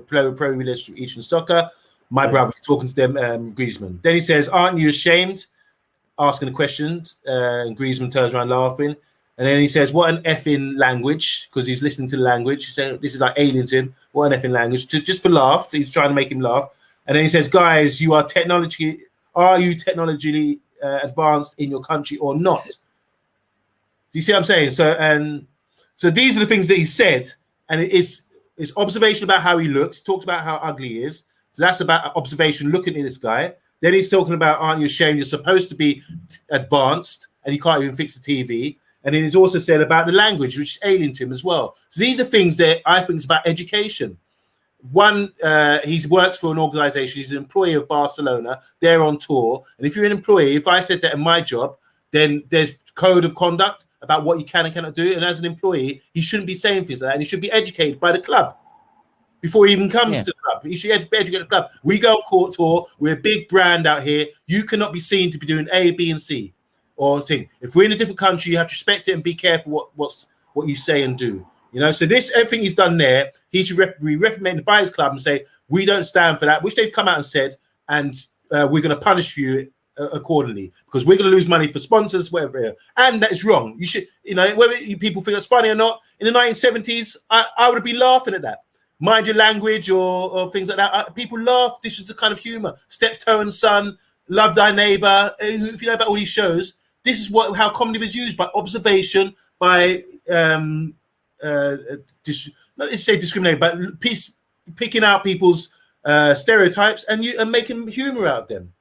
Pro Evolution Soccer." My brother's talking to them, Griezmann. Then he says, "Aren't you ashamed?" Asking the question, and Griezmann turns around laughing. And then he says, "What an effing language," because he's listening to the language. He's saying this is like alien to him. What an effing language, just for laugh. He's trying to make him laugh. And then he says, "Guys, are you technologically advanced in your country or not?" Do you see what I'm saying? So these are the things that he said, and it's observation about how he looks. He talks about how ugly he is. So that's about observation, looking at this guy. Then he's talking about, aren't you ashamed? You're supposed to be advanced, and you can't even fix the TV. And then he's also said about the language, which is alien to him as well. So these are things that I think is about education. One, he works for an organization. He's an employee of Barcelona. They're on tour. And if you're an employee, if I said that in my job, then there's code of conduct about what you can and cannot do. And as an employee, he shouldn't be saying things like that. And he should be educated by the club before he even comes to the club. He should be educated at the club. We go on court tour. We're a big brand out here. You cannot be seen to be doing A, B, and C. Or thing. If we're in a different country, you have to respect it and be careful what you say and do. You know, so everything he's done there, he should be reprimanded by his club and say, we don't stand for that, which they've come out and said, and we're going to punish you accordingly because we're going to lose money for sponsors, whatever. And that is wrong. You should, whether people think that's funny or not, in the 1970s, I would have been laughing at that. Mind your language or things like that. People laugh. This is the kind of humor. Steptoe and Son, Love Thy Neighbor. If you know about all these shows, this is how comedy was used, by observation, by not to say discriminate, but picking out people's stereotypes and making humor out of them.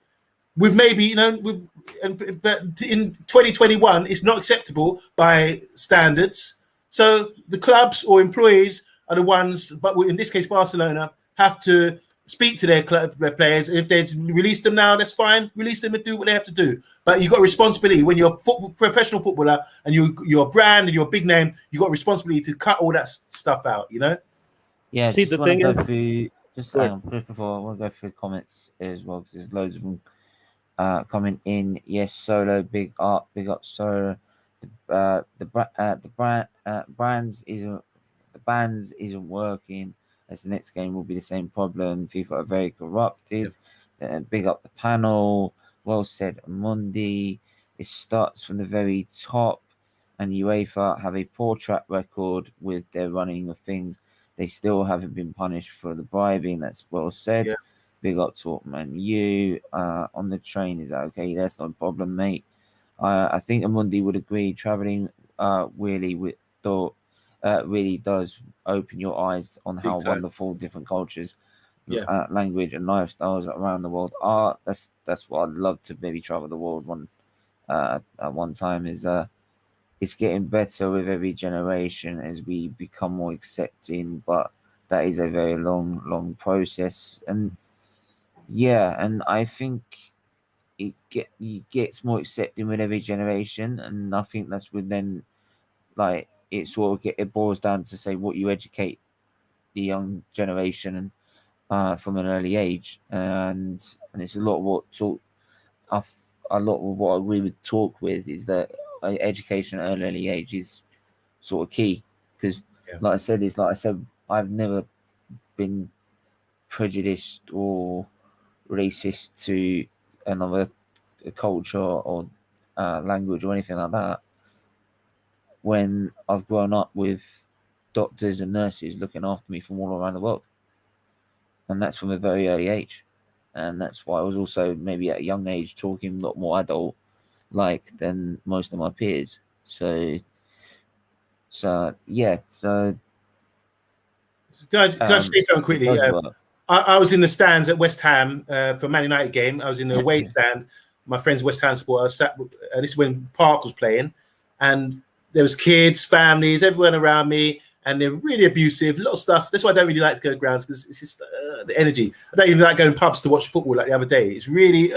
With maybe but in 2021, it's not acceptable by standards. So the clubs or employees are the ones, but in this case, Barcelona have to speak to their players. If they release them now, that's fine. Release them and do what they have to do. But you've got a responsibility when you're a professional footballer and you're a brand and you're a big name. You've got a responsibility to cut all that stuff out. Yeah. See, the thing is, before I want to go through comments as well, because there's loads of them coming in. Yes, Solo, big up, Solo. The bands isn't working. As the next game will be the same problem. FIFA are very corrupted. Big up the panel. Well said, Mundi. It starts from the very top. and UEFA have a poor track record with their running of things. They still haven't been punished for the bribing. That's well said. Yeah. Big up to Man U. On the train, is that okay? That's not a problem, mate. I think Amundi would agree. Traveling really does open your eyes on how wonderful different cultures, language, and lifestyles around the world are. That's what I'd love to maybe travel the world at one time. Is it's getting better with every generation as we become more accepting, but that is a very long process. And and I think it gets more accepting with every generation, and I think that's when then like it sort of it boils down to say what you educate the young generation and from an early age, and it's a lot of what a lot of what we would talk with is that education at an early age is sort of key, because like I said, I've never been prejudiced or racist to another culture or language or anything like that when I've grown up with doctors and nurses looking after me from all around the world, and that's from a very early age. And that's why I was also maybe at a young age talking a lot more adult like than most of my peers. So can I say something quickly? I was in the stands at West Ham for Man United game. I was in the away stand. My friend's West Ham supporter. I sat, and this is when Park was playing, and there was kids, families, everyone around me, and they're really abusive. A lot of stuff. That's why I don't really like to go to grounds, because it's just the energy. I don't even like going to pubs to watch football like the other day. It's really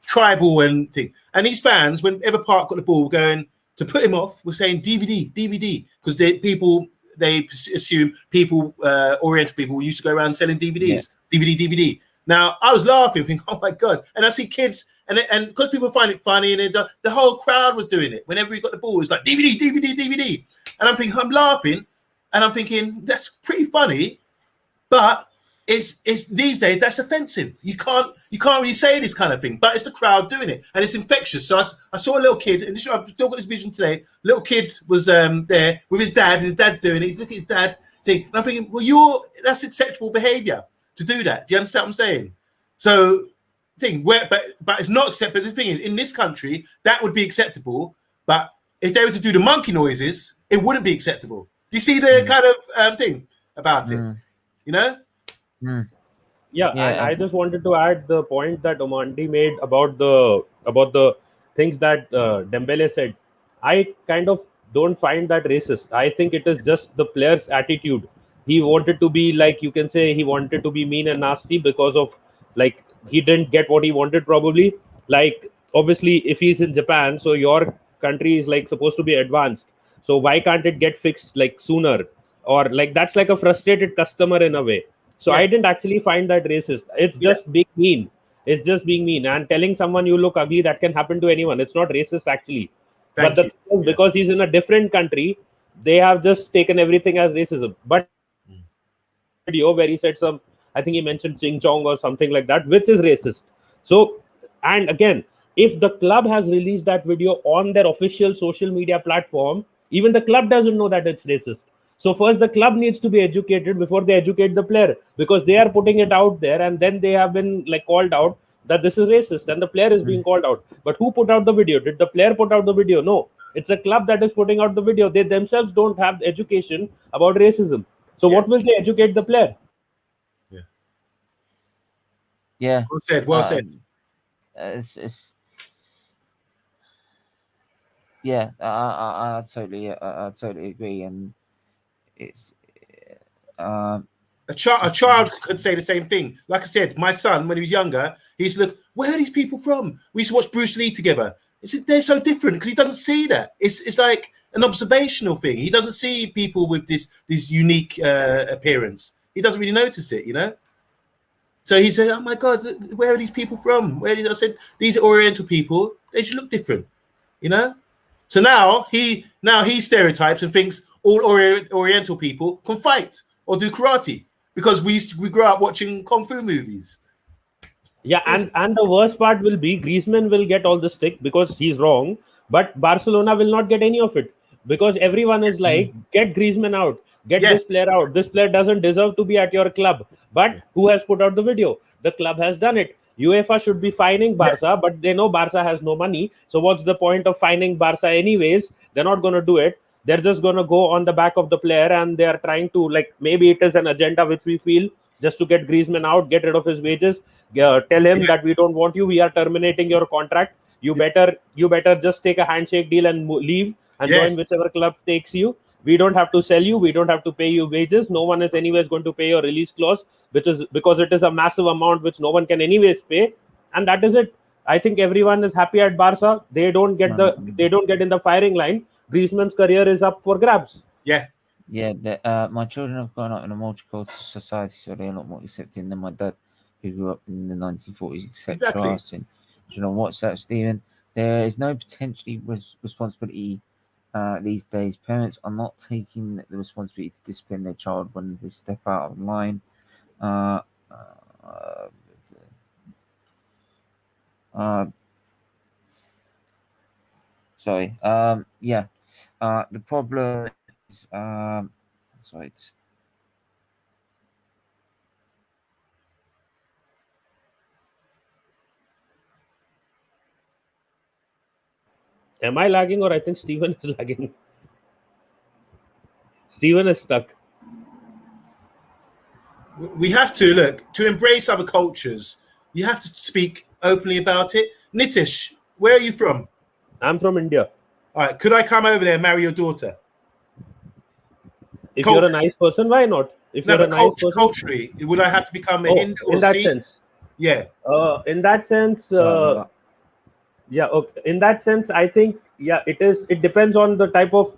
tribal and thing. And these fans, whenever Park got the ball, going to put him off, were saying DVD, because they assume people, Oriental people, used to go around selling DVDs, DVD. Now, I was laughing, thinking, oh my God. And I see kids, and because people find it funny, and the whole crowd was doing it. Whenever he got the ball, it was like DVD. And I'm thinking, I'm laughing, and I'm thinking, that's pretty funny, but it's these days, that's offensive. You can't really say this kind of thing, but it's the crowd doing it, and it's infectious. So I saw a little kid, and I've still got this vision today. Little kid was there with his dad, and his dad's doing it. He's looking at his dad thing, and I'm thinking, well, that's acceptable behavior to do that. Do you understand what I'm saying? So, but it's not acceptable. The thing is, in this country, that would be acceptable, but if they were to do the monkey noises, it wouldn't be acceptable. Do you see the kind of thing about it? You know? Yeah, and I just wanted to add the point that Omandi made about the things that Dembele said. I kind of don't find that racist. I think it is just the player's attitude. He wanted to be, like, you can say, he wanted to be mean and nasty because of, like, he didn't get what he wanted probably. Like, obviously, if he's in Japan, so your country is like supposed to be advanced. So why can't it get fixed like sooner? Or like that's like a frustrated customer in a way. So I didn't actually find that racist. It's just being mean. It's just being mean and telling someone you look ugly. That can happen to anyone. It's not racist actually. Because he's in a different country, they have just taken everything as racism. But video where he said some, I think he mentioned Ching Chong or something like that, which is racist. So, and again, if the club has released that video on their official social media platform, even the club doesn't know that it's racist. So first the club needs to be educated before they educate the player, because they are putting it out there and then they have been like called out that this is racist and the player is being called out. But who put out the video? Did the player put out the video? No, it's a club that is putting out the video. They themselves don't have education about racism. So what will they educate the player? Yeah. Well said. I totally agree, and it's a child could say the same thing. Like I said, my son, when he was younger, he used to look, where are these people from? We used to watch Bruce Lee together. They're so different because he doesn't see that. It's like an observational thing. He doesn't see people with this unique appearance. He doesn't really notice it, you know. So he said, "Oh my God, where are these people from? I said, these are Oriental people. They should look different, you know." So now he stereotypes and thinks all Oriental people can fight or do karate because we grew up watching kung fu movies. Yeah, and the worst part will be Griezmann will get all the stick because he's wrong. but Barcelona will not get any of it because everyone is like, get Griezmann out, get this player out. This player doesn't deserve to be at your club. But who has put out the video? The club has done it. UEFA should be fining Barca, but they know Barca has no money. So what's the point of fining Barca anyways? They're not going to do it. They're just going to go on the back of the player, and they are trying to, like, maybe it is an agenda which we feel, just to get Griezmann out, get rid of his wages, tell him that we don't want you, we are terminating your contract. You better just take a handshake deal and leave and join whichever club takes you. We don't have to sell you. We don't have to pay you wages. No one is anyways going to pay your release clause, because it is a massive amount which no one can anyways pay, and that is it. I think everyone is happy at Barca. They don't get in the firing line. Griezmann's career is up for grabs. Yeah. My children have grown up in a multicultural society, so they're a lot more accepting than my dad, who grew up in the 1940s, etc. Exactly. You know what's that, Stephen? There is no potentially responsibility these days. Parents are not taking the responsibility to discipline their child when they step out of line. The problem is Am I lagging, or I think Steven is lagging? Steven is stuck. We have to embrace other cultures. You have to speak openly about it. Nitish, where are you from? I'm from India. All right, could I come over there and marry your daughter? If you're a nice person, why not? If you're a nice person, culturally, would I have to become a Hindu or in that Sikh? sense? Yeah. In that sense, in that sense, I think it depends on the type of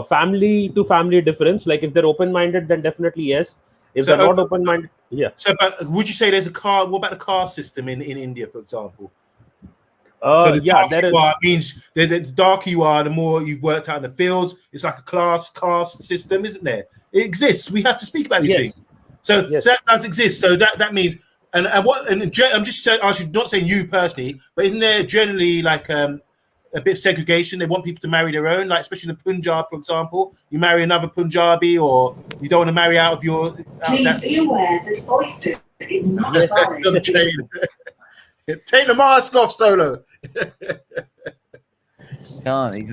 family to family difference. Like if they're open-minded, then definitely yes. If they're not open-minded, So, but would you say there's a car? What about the caste system in India, for example? So the darker you are means the darker you are, the more you've worked out in the fields. It's like a caste system, isn't there? It exists. We have to speak about these things. So that does exist. So that means, and I'm just actually not saying you personally, but isn't there generally like a bit of segregation? They want people to marry their own, like especially in the Punjab, for example. You marry another Punjabi, or you don't want to marry out of your. Please be aware that voice is not valid. Take the mask off, Solo. He's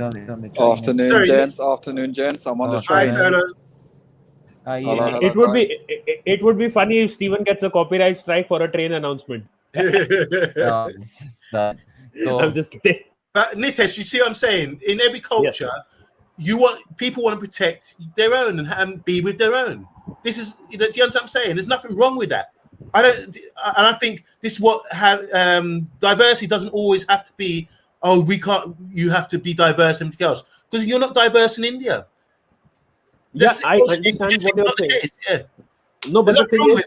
on the train. Afternoon, gents. I'm on the train. Hi, Solo. Hello, it would be funny if Steven gets a copyright strike for a train announcement. I'm just kidding. But Nitesh, you see what I'm saying? In every culture, people want to protect their own and be with their own. This is, do you understand what I'm saying? There's nothing wrong with that. I think this is what diversity doesn't always have to be. Oh, we can't. You have to be diverse and everything else, because you're not diverse in India. I understand what you're saying. No, but the thing is,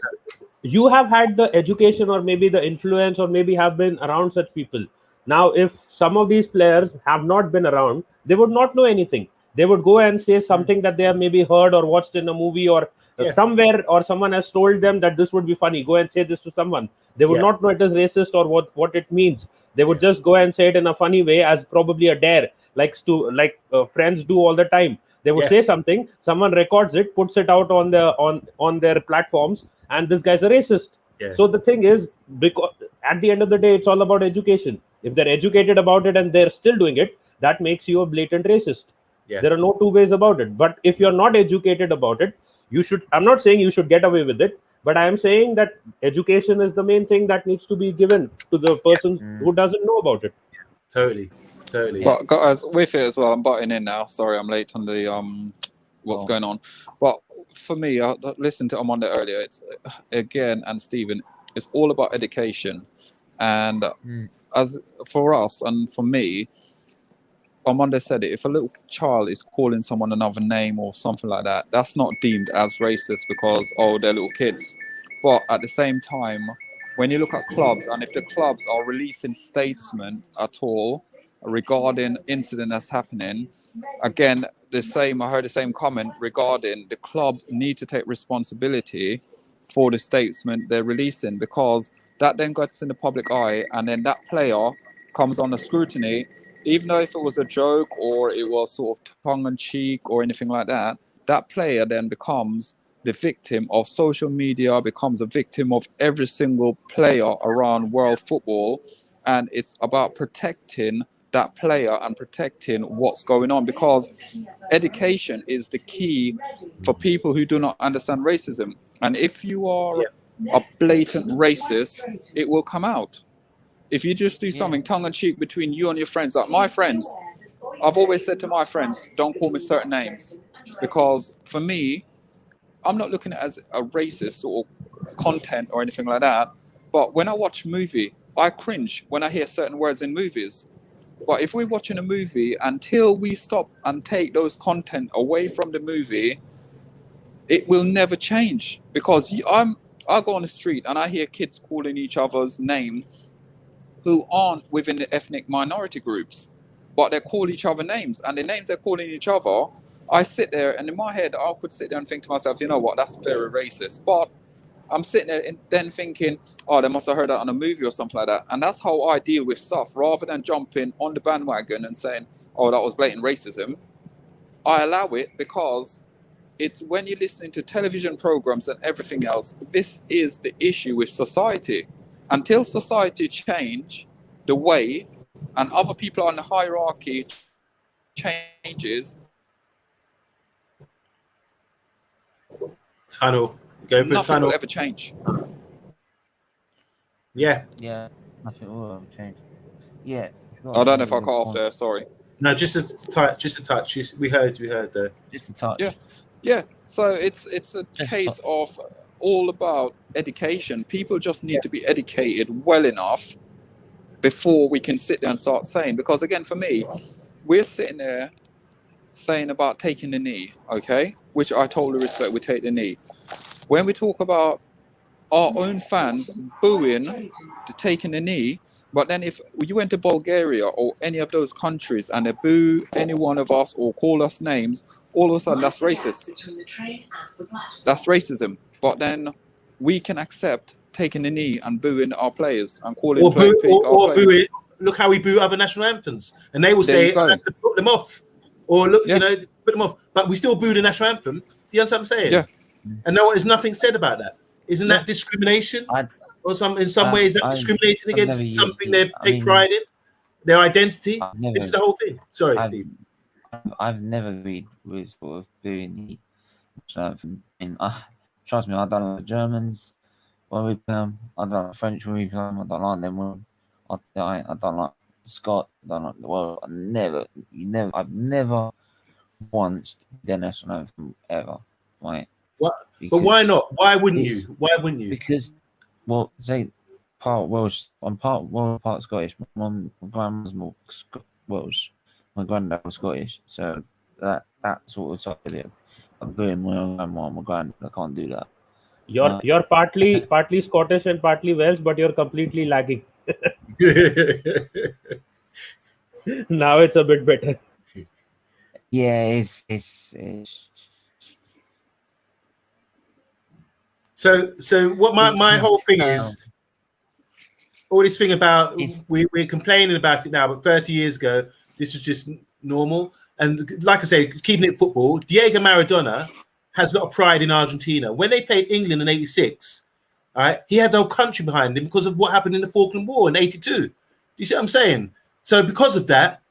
you have had the education or maybe the influence or maybe have been around such people. Now, if some of these players have not been around, they would not know anything. They would go and say something that they have maybe heard or watched in a movie or somewhere, or someone has told them that this would be funny. Go and say this to someone. They would not know it is racist or what it means. They would just go and say it in a funny way, as probably a dare, friends do all the time. They would say something, someone records it, puts it out on their platforms, and this guy's a racist. So the thing is, because at the end of the day, it's all about education. If they're educated about it and they're still doing it, that makes you a blatant racist. There are no two ways about it. But if you're not educated about it, I'm not saying you should get away with it, but I am saying that education is the main thing that needs to be given to the person who doesn't know about it. Totally. But guys, with it as well, I'm butting in now. Sorry, I'm late on the what's going on. But for me, I listened to Amanda earlier. It's again, and Stephen, it's all about education. And as for us and for me, Amanda said it, if a little child is calling someone another name or something like that, that's not deemed as racist because, they're little kids. But at the same time, when you look at clubs, and if the clubs are releasing statements at all regarding incident that's happening, again, I heard the same comment regarding the club need to take responsibility for the statement they're releasing, because that then gets in the public eye, and then that player comes under scrutiny. even though if it was a joke or it was sort of tongue-in-cheek or anything like that, that player then becomes the victim of social media, becomes a victim of every single player around world football. And it's about protecting that player and protecting what's going on, because education is the key for people who do not understand racism. And if you are a blatant racist, it will come out. If you just do something tongue-in-cheek between you and your friends, like my friends, I've always said to my friends, don't call me certain names, because for me, I'm not looking at it as a racist or content or anything like that. But when I watch a movie, I cringe when I hear certain words in movies. But if we're watching a movie, until we stop and take those content away from the movie, it will never change. Because I go on the street and I hear kids calling each other's name who aren't within the ethnic minority groups, but they call each other names, and the names they're calling each other, I sit there and in my head, I could sit there and think to myself, you know what, that's very racist. But I'm sitting there and then thinking, oh, they must have heard that on a movie or something like that. And that's how I deal with stuff. Rather than jumping on the bandwagon and saying, oh, that was blatant racism, I allow it, because it's when you're listening to television programs and everything else, this is the issue with society. Until society change the way and other people on the hierarchy changes. Tunnel. Go for nothing tunnel. will ever change. Yeah, nothing will ever change. Yeah. I don't know if I cut off there. Sorry. No, just a touch. Just a touch. We heard though. Just a touch. Yeah. So it's a case of all about education. People just need to be educated well enough before we can sit there and start saying. Because again, for me, we're sitting there saying about taking the knee, okay? Which I totally respect. We take the knee. When we talk about our own fans booing to taking the knee, but then if you went to Bulgaria or any of those countries and they boo any one of us or call us names, all of a sudden that's racist. That's racism. But then we can accept taking the knee and booing our players and calling or booing. Look how we boo other national anthems, and they will say I have to put them off, or look, put them off. But we still boo the national anthem. Do you understand what I'm saying? Yeah. And no, there's nothing said about that. Isn't that discrimination? Or in some ways that discriminating against something they take pride in, their identity. This is the whole thing. Sorry, Steve. I've never agreed with sort of booing the national anthem. Trust me, I don't like Germans when we play them. I don't like French when we play them. I don't like them when I don't like Scott. I don't like the world. I've never once the national anthem ever. Right? What? But why not? Why wouldn't you? Why wouldn't you? Because, well, say part Welsh. I'm part Scottish. My grandma's more Welsh. My granddad was Scottish. So that sort of side of it. I'm doing my own grandma, my granddad. I can't do that. You're partly Scottish and partly Welsh, but you're completely lagging. Now it's a bit better. Yeah, it's So what my whole thing is, all this thing about we're complaining about it now, but 30 years ago this was just normal. And like I say, keeping it football, Diego Maradona has a lot of pride in Argentina. When they played England in '86, all right, he had the whole country behind him because of what happened in the Falkland War in '82. Do you see what I'm saying? So because of that,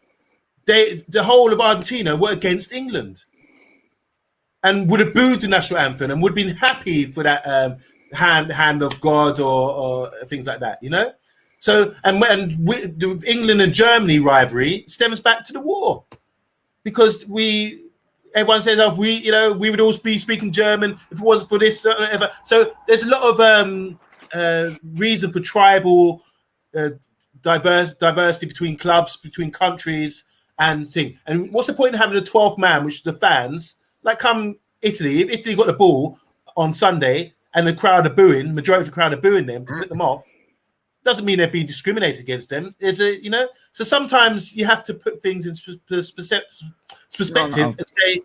the whole of Argentina were against England and would have booed the national anthem and would have been happy for that hand of God or things like that, you know? So, the England and Germany rivalry stems back to the war, because everyone says, oh, we would all be speaking German if it wasn't for this, whatever. So there's a lot of reason for tribal diversity between clubs, between countries and thing. And what's the point of having a 12th man, which the fans, like come Italy, if Italy got the ball on Sunday and the crowd are booing, majority of the crowd are booing them to put them off, doesn't mean they're being discriminated against them. So sometimes you have to put things in perspective and say,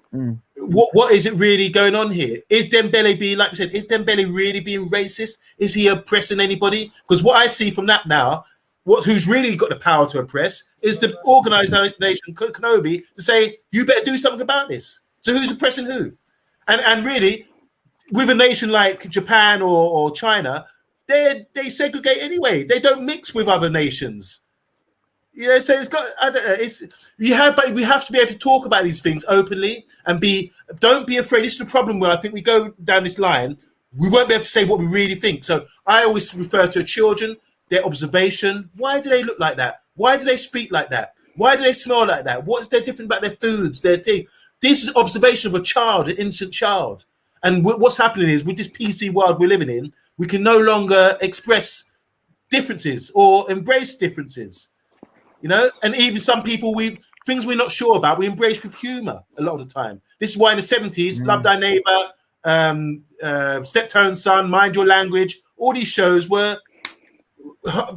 what is it really going on here? Is Dembele being, like we said, is Dembele really being racist? Is he oppressing anybody? Because what I see from that now, who's really got the power to oppress is the organisation Kenobi to say, you better do something about this. So who's oppressing who? And really, with a nation like Japan or China, they segregate anyway. They don't mix with other nations. Yeah, so it's got. I don't know, but we have to be able to talk about these things openly and don't be afraid. This is the problem where I think we go down this line. We won't be able to say what we really think. So I always refer to children, their observation. Why do they look like that? Why do they speak like that? Why do they smell like that? What's their different about their foods, their thing? This is observation of a child, an innocent child. And what's happening is, with this PC world we're living in, we can no longer express differences or embrace differences. You know, and even some people, things we're not sure about, we embrace with humor a lot of the time. This is why in the 70s, Love Thy Neighbor, Step-Tone Son, Mind Your Language, all these shows were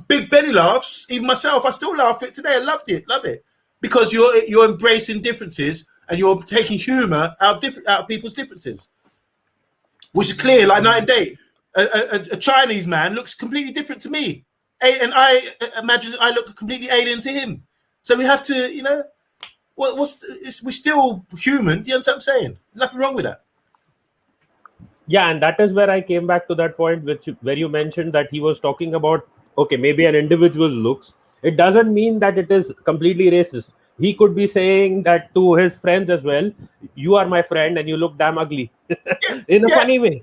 big belly laughs. Even myself, I still laugh at it today. I love it, because you're embracing differences and you're taking humor out of people's differences, which is clear. Like night and day, a Chinese man looks completely different to me. And I imagine I look completely alien to him. So we have to, you know, we're still human. Do you understand what I'm saying? Nothing wrong with that. Yeah, and that is where I came back to that point, where you mentioned that he was talking about, okay, maybe an individual looks. It doesn't mean that it is completely racist. He could be saying that to his friends as well. You are my friend, and you look damn ugly, in a funny way.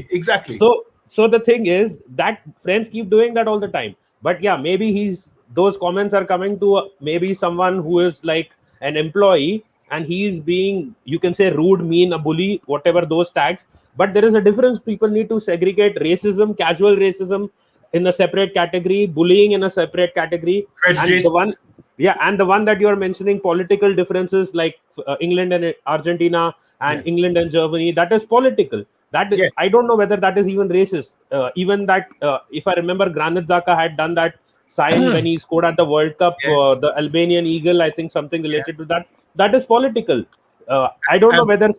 Exactly. So the thing is that friends keep doing that all the time. But yeah, maybe those comments are coming to maybe someone who is like an employee, and he's being, you can say, rude, mean, a bully, whatever those tags. But there is a difference. People need to segregate racism, casual racism in a separate category, bullying in a separate category. Prejudice. And the one that you are mentioning, political differences like England and Argentina and England and Germany, that is political. That is, I don't know whether that is even racist. Even that, if I remember, Granit Xhaka had done that sign when he scored at the World Cup, the Albanian eagle, I think something related to that. That is political. I don't know whether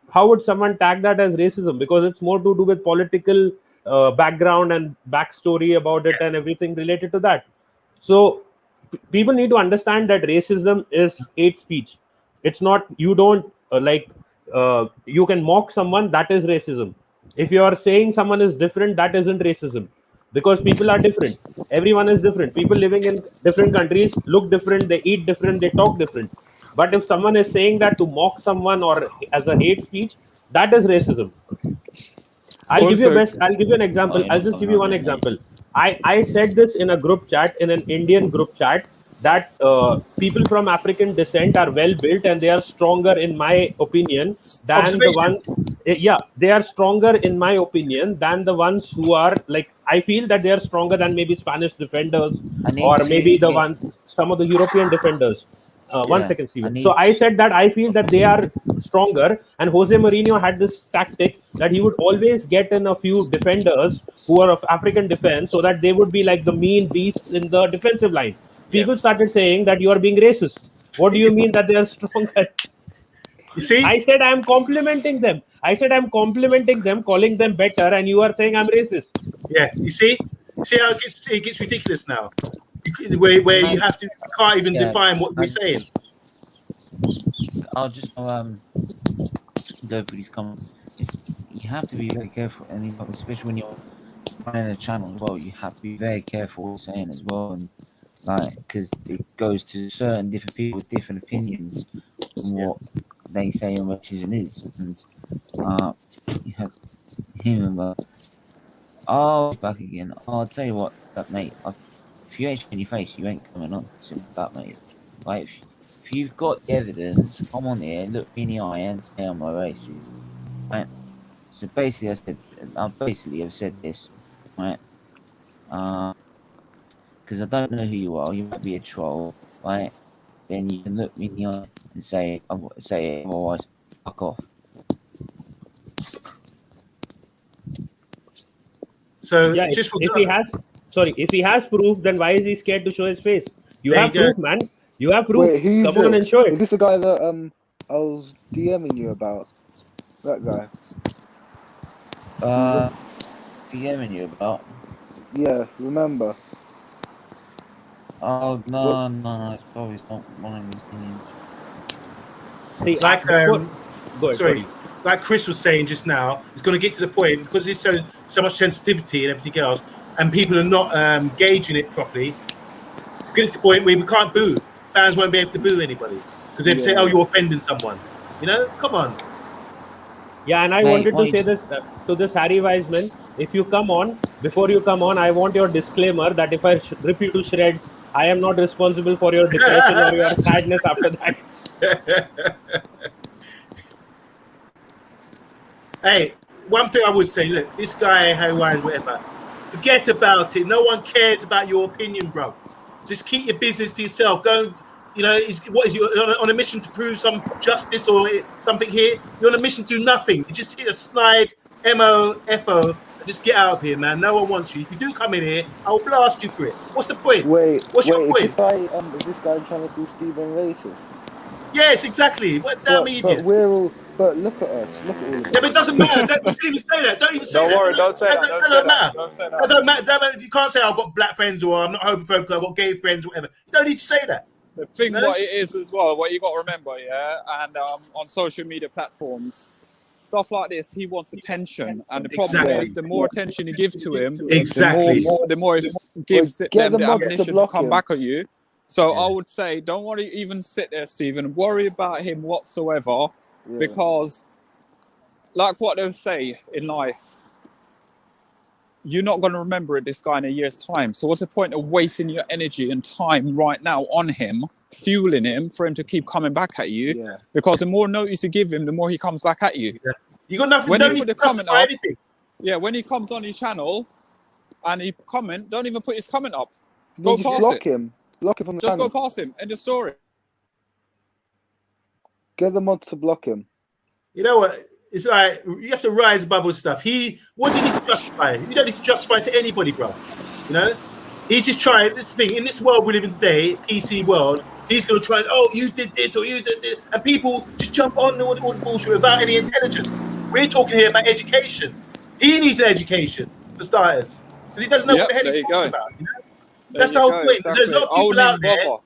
how would someone tag that as racism, because it's more to do with political background and backstory about it and everything related to that. So people need to understand that racism is hate speech. It's not, you don't you can mock someone, that is racism. If you are saying someone is different, that isn't racism, because people are different. Everyone is different. People living in different countries look different, they eat different, they talk different. But if someone is saying that to mock someone or as a hate speech, that is racism. I'll give you an example. I'll just give you one example. I said this in a group chat, in an Indian group chat, that people from African descent are well built and they are stronger, in my opinion, than the ones. They are stronger, in my opinion, than the ones who are like. I feel that they are stronger than maybe Spanish defenders or maybe some of the European defenders. 1 second, Steven. So I said that I feel that they are stronger, and Jose Mourinho had this tactic that he would always get in a few defenders who are of African descent, so that they would be like the mean beasts in the defensive line. People started saying that you are being racist. What do you mean that they are stronger? You see? I said I'm complimenting them. Calling them better, and you are saying I'm racist. Yeah, you see how it gets ridiculous now, where you can't even define what we're saying. I'll just go through these comments. You have to be very careful, and especially when you're running a channel as well, you have to be very careful what you're saying as well, and because it goes to certain different people with different opinions on what they say and racism is, and you have him. Oh, back again. I'll tell you what, mate. If you ain't showing your face, you ain't coming on. Simple that, mate. Like, if you've got evidence, come on here, look me in the eye, and say I'm a racist. Right? So basically, I've said this, right? Because I don't know who you are. You might be a troll, right? Then you can look me in the eye and say otherwise, fuck off. So yeah, if he has proof, then why is he scared to show his face? You have proof, man. You have proof. Wait, come on and show it. Is this the guy that I was DMing you about? That guy. DMing you about? Yeah, remember. Oh no, it's probably not one of these things. See, Like sorry. Like Chris was saying just now, it's going to get to the point because there's so much sensitivity and everything else, and people are not gauging it properly. It's getting to the point where we can't boo. Fans won't be able to boo anybody because they say, "Oh, you're offending someone." You know, come on. Yeah, and I wanted to say this to this Harry Wiseman. If you come on, before you come on, I want your disclaimer that if I rip you to shreds, I am not responsible for your depression or your sadness after that. Hey, one thing I would say, look, this guy, Harry Wise, whatever, forget about it. No one cares about your opinion, bro. Just keep your business to yourself. Go, you know, what is you on a mission to prove some justice or something here? You're on a mission to do nothing. You just hit a slide, MOFO, and just get out of here, man. No one wants you. If you do come in here, I will blast you for it. What's the point? What's your point? Is this guy trying to be Steven racist? Yes, exactly. What damn idiot. But look at us. Look at all of us. Yeah, but it doesn't matter. Don't even say that. Don't even say that. Don't worry. Don't say that. Don't say that. It don't matter. You can't say I've got black friends or I'm not homophobic because I've got gay friends or whatever. You don't need to say that. The thing, what it is as well, what you got to remember, and on social media platforms, stuff like this, he wants attention, and the problem is the more attention you give to him, the more it gives them the ammunition to come back at you. So I would say, don't worry, even sit there, Stephen. Worry about him whatsoever, because, like what they say in life, you're not going to remember this guy in a year's time. So what's the point of wasting your energy and time right now on him, fueling him for him to keep coming back at you? Yeah. Because the more notice you give him, the more he comes back at you. Yeah. You got nothing. When don't he put the comment up, when he comes on his channel and he comment, don't even put his comment up. Go past block him. Block him from the Just channel. go past him. End of story. Get the mods to block him. You know what? It's like you have to rise above all stuff. What do you need to justify? You don't need to justify to anybody, bro. You know, he's just trying this thing in this world we live in today, PC world. He's going to try. Oh, you did this or you did this, and people just jump on all the bullshit without any intelligence. We're talking here about education. He needs education for starters, because he doesn't know what the hell he's talking about. You know? That's the whole point. Exactly. There's a lot of people out there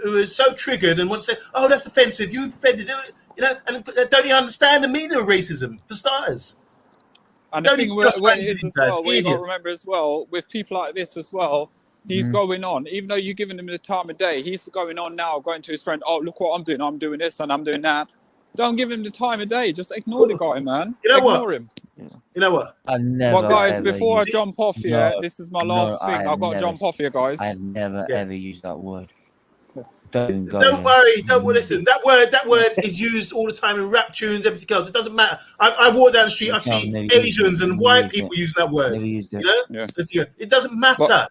who are so triggered and want to say, "Oh, that's offensive. You offended." You know, and don't even understand the meaning of racism, for starters. And the thing where it is as well, we got to remember as well, with people like this as well, he's going on, even though you're giving him the time of day, he's going on now, going to his friend, oh, look what I'm doing this and I'm doing that. Don't give him the time of day, just ignore the guy, man. You know ignore him. You know what? I've never. Well, guys, before I jump off here, this is my last thing. I've got to jump off here, guys. I've never ever used that word. Don't worry. Don't listen. That word is used all the time in rap tunes, everything else. It doesn't matter. I walk down the street, I've seen Asians and white people using that word. You know, it doesn't matter. But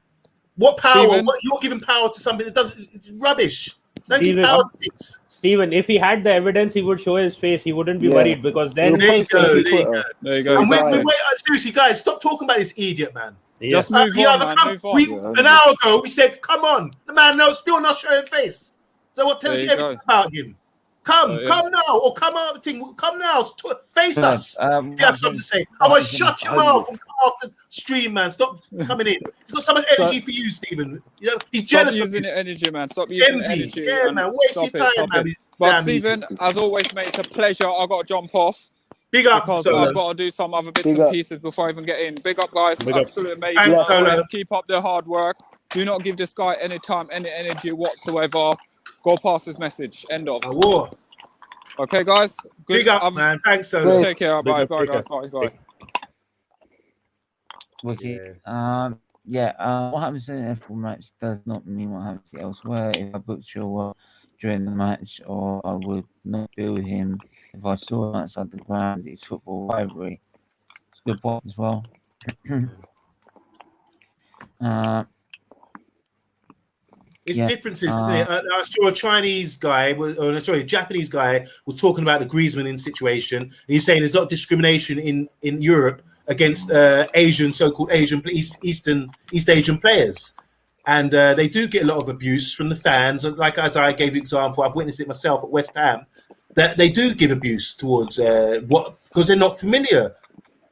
what power? You're giving power to something that doesn't. It's rubbish. Don't give power to things. Stephen, if he had the evidence, he would show his face. He wouldn't be worried because then. There you go. Exactly. Wait, seriously, guys, stop talking about this idiot, man. Just move on. An hour ago, we said, "Come on." The man still not showing face. So what tells you everything about him? Come now, or come out of the thing. Come now, face us. If you have something to say, I will shut your mouth and come off the stream, man. Stop coming in. He's got so much energy for you, Stephen. You know, he's jealous. Stop using the energy, man. Stop using the energy. Yeah, man. Waste your time, man. But Stephen, as always, mate, it's a pleasure. I got to jump off. Big up, because I've got to do some other bits and pieces before I even get in. Big up, guys. Absolutely amazing. Let's keep up the hard work. Do not give this guy any time, any energy whatsoever. Go past his message. End of. Okay, guys. Good. Big up, man. Thanks, Solo. Take care. Bye, guys. Bye. Wicked. What happens in an F1 match does not mean what happens elsewhere. If I booked your during the match, or I would not be with him if I saw him outside the ground. It's football rivalry. It's a good point as well. It's differences, isn't it? I saw a Japanese guy was talking about the Griezmann situation. And he's saying there's not discrimination in Europe against so-called East Asian players. And they do get a lot of abuse from the fans. And like as I gave you example, I've witnessed it myself at West Ham, that they do give abuse towards because they're not familiar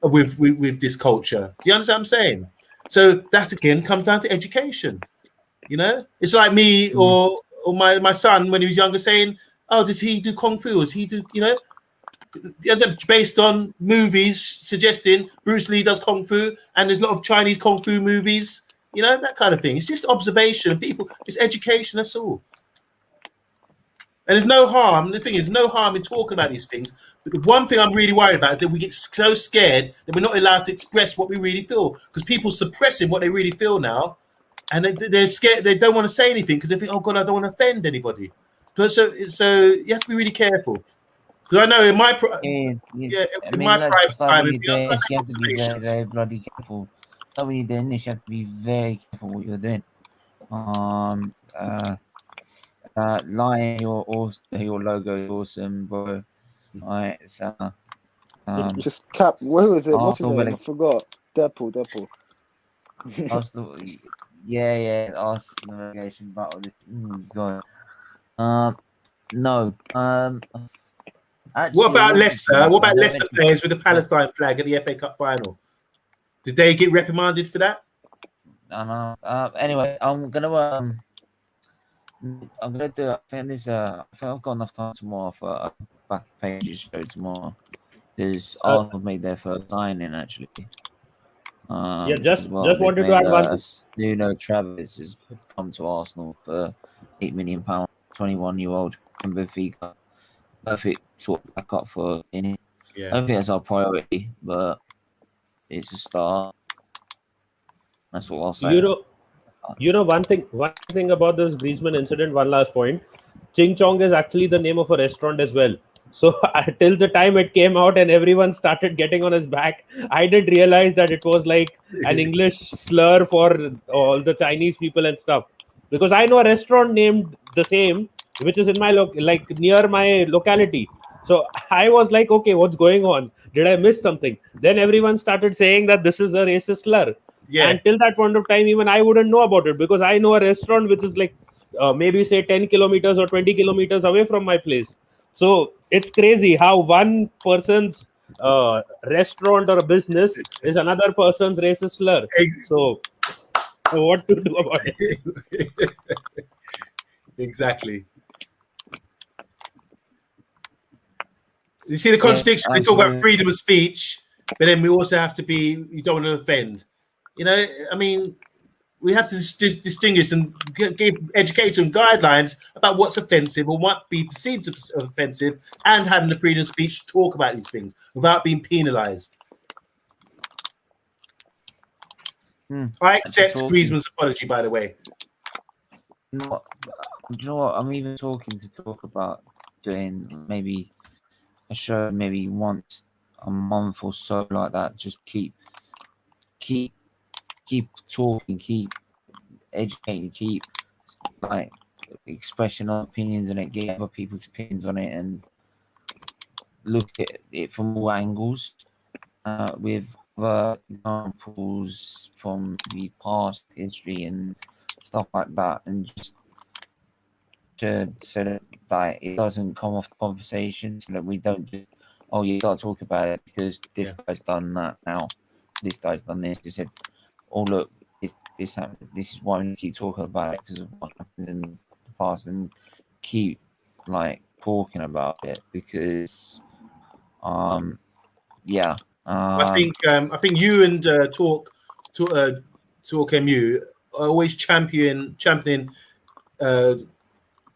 with this culture. Do you understand what I'm saying? So that again comes down to education. You know, it's like me or my son when he was younger saying, "Oh, does he do kung fu? Does he do, you know?" Based on movies suggesting Bruce Lee does kung fu, and there's a lot of Chinese kung fu movies, you know, that kind of thing. It's just observation. People, it's education. That's all. And there's no harm. The thing is, no harm in talking about these things. But the one thing I'm really worried about is that we get so scared that we're not allowed to express what we really feel, because people suppressing what they really feel now, and they're scared. They don't want to say anything because they think, "Oh God, I don't want to offend anybody." So you have to be really careful. Because I know in my in my private time, you have to be very, very bloody careful. So when you're doing this, you have to be very careful what you're doing. Lying, your logo is awesome, bro. Alright, so just cap. Where was it? What's his Arsenal name? I forgot. Deadpool. Arsenal, yeah, Arsenal relegation battle. God. No. Actually, what about Leicester? What about Leicester players with the Palestine flag at the FA Cup final? Did they get reprimanded for that? I know. Anyway, I'm gonna do. I think I've got enough time tomorrow for a back pages show tomorrow. Because Arsenal made their first signing actually. Just wanted to add one thing. Nuno Travis has come to Arsenal for £8 million, 21-year-old from Benfica. Perfect sort of backup for any. Yeah. I don't think that's our priority, but it's a start. That's what I'll say. You know one thing about this Griezmann incident. One last point: Ching Chong is actually the name of a restaurant as well. So till the time it came out and everyone started getting on his back, I did realize that it was like an English slur for all the Chinese people and stuff. Because I know a restaurant named the same, which is in my near my locality. So I was like, okay, what's going on? Did I miss something? Then everyone started saying that this is a racist slur. Yeah. And till that point of time, even I wouldn't know about it, because I know a restaurant which is like maybe say 10 kilometers or 20 kilometers away from my place. So it's crazy how one person's restaurant or a business is another person's racist slur. So what to do about it? Exactly. You see the contradiction? They talk about freedom of speech, but then we also have to be, you don't want to offend. You know, I mean, we have to distinguish and give education guidelines about what's offensive or what be perceived as offensive, and having the freedom of speech to talk about these things without being penalized. I accept Griezmann's apology, by the way. You know what? I'm even talk about doing maybe a show maybe once a month or so, like that. Just keep talking, keep educating, keep like expressing our opinions on it, get other people's opinions on it, and look at it from all angles, with other examples from the past history and stuff like that, and just so that it doesn't come off the conversation, so that we don't just start talking about it because this guy's done that now, this guy's done this. They said, "Oh look, this happened. This is why we keep talking about it, because of what happened in the past," and keep like talking about it, because I think you and Talk MU are always championing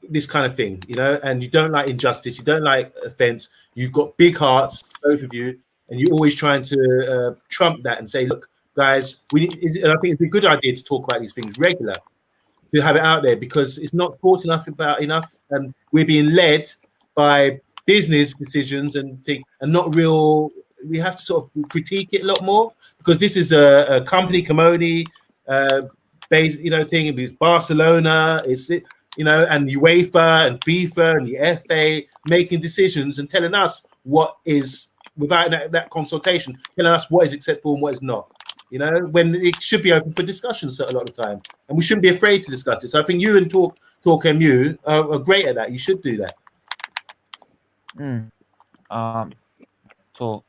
this kind of thing, you know, and you don't like injustice, you don't like offense, you've got big hearts, both of you, and you're always trying to trump that and say, look, guys, and I think it's a good idea to talk about these things regular, to have it out there, because it's not thought enough, and we're being led by business decisions and not real. We have to sort of critique it a lot more, because this is a company commodity based, you know, thing. It's Barcelona, and UEFA and FIFA and the FA making decisions and telling us what is, without that consultation, telling us what is acceptable and what is not. You know, when it should be open for discussion a lot of the time, and we shouldn't be afraid to discuss it. So I think you and Talk MU are great at that. You should do that. Talk.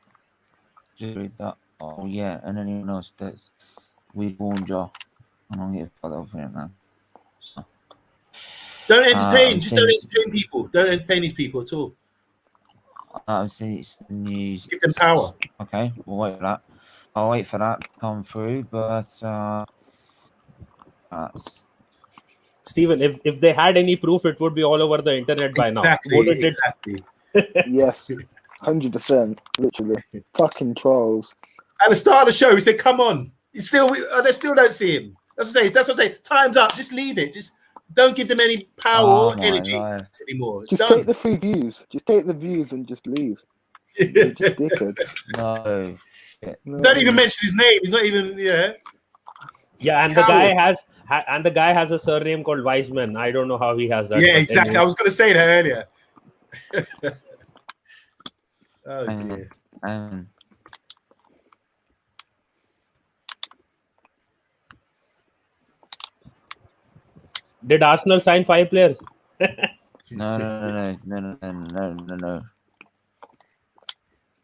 Just read that. Oh yeah, and anyone else that's we warned you. I don't get fucked up for it now. Don't entertain. Just don't entertain people. Don't entertain these people at all. I've seen it's news. Give them power. Okay, we'll wait for that. I'll wait for that to come through. But Stephen, if they had any proof, it would be all over the internet by now. Exactly. Yes, 100%. Literally, fucking trolls. At the start of the show, we said, "Come on." They still don't see him. That's what I'm saying. Time's up. Just leave it. Just don't give them any power or energy anymore. Just take the free views. Just take the views and just leave. Just dickhead. No. Shit. No. Don't even mention his name. He's not even. Yeah, and Coward. the guy has a surname called Wiseman. I don't know how he has that. Yeah, exactly. I was going to say that earlier. Oh dear. Did Arsenal sign 5 players? No.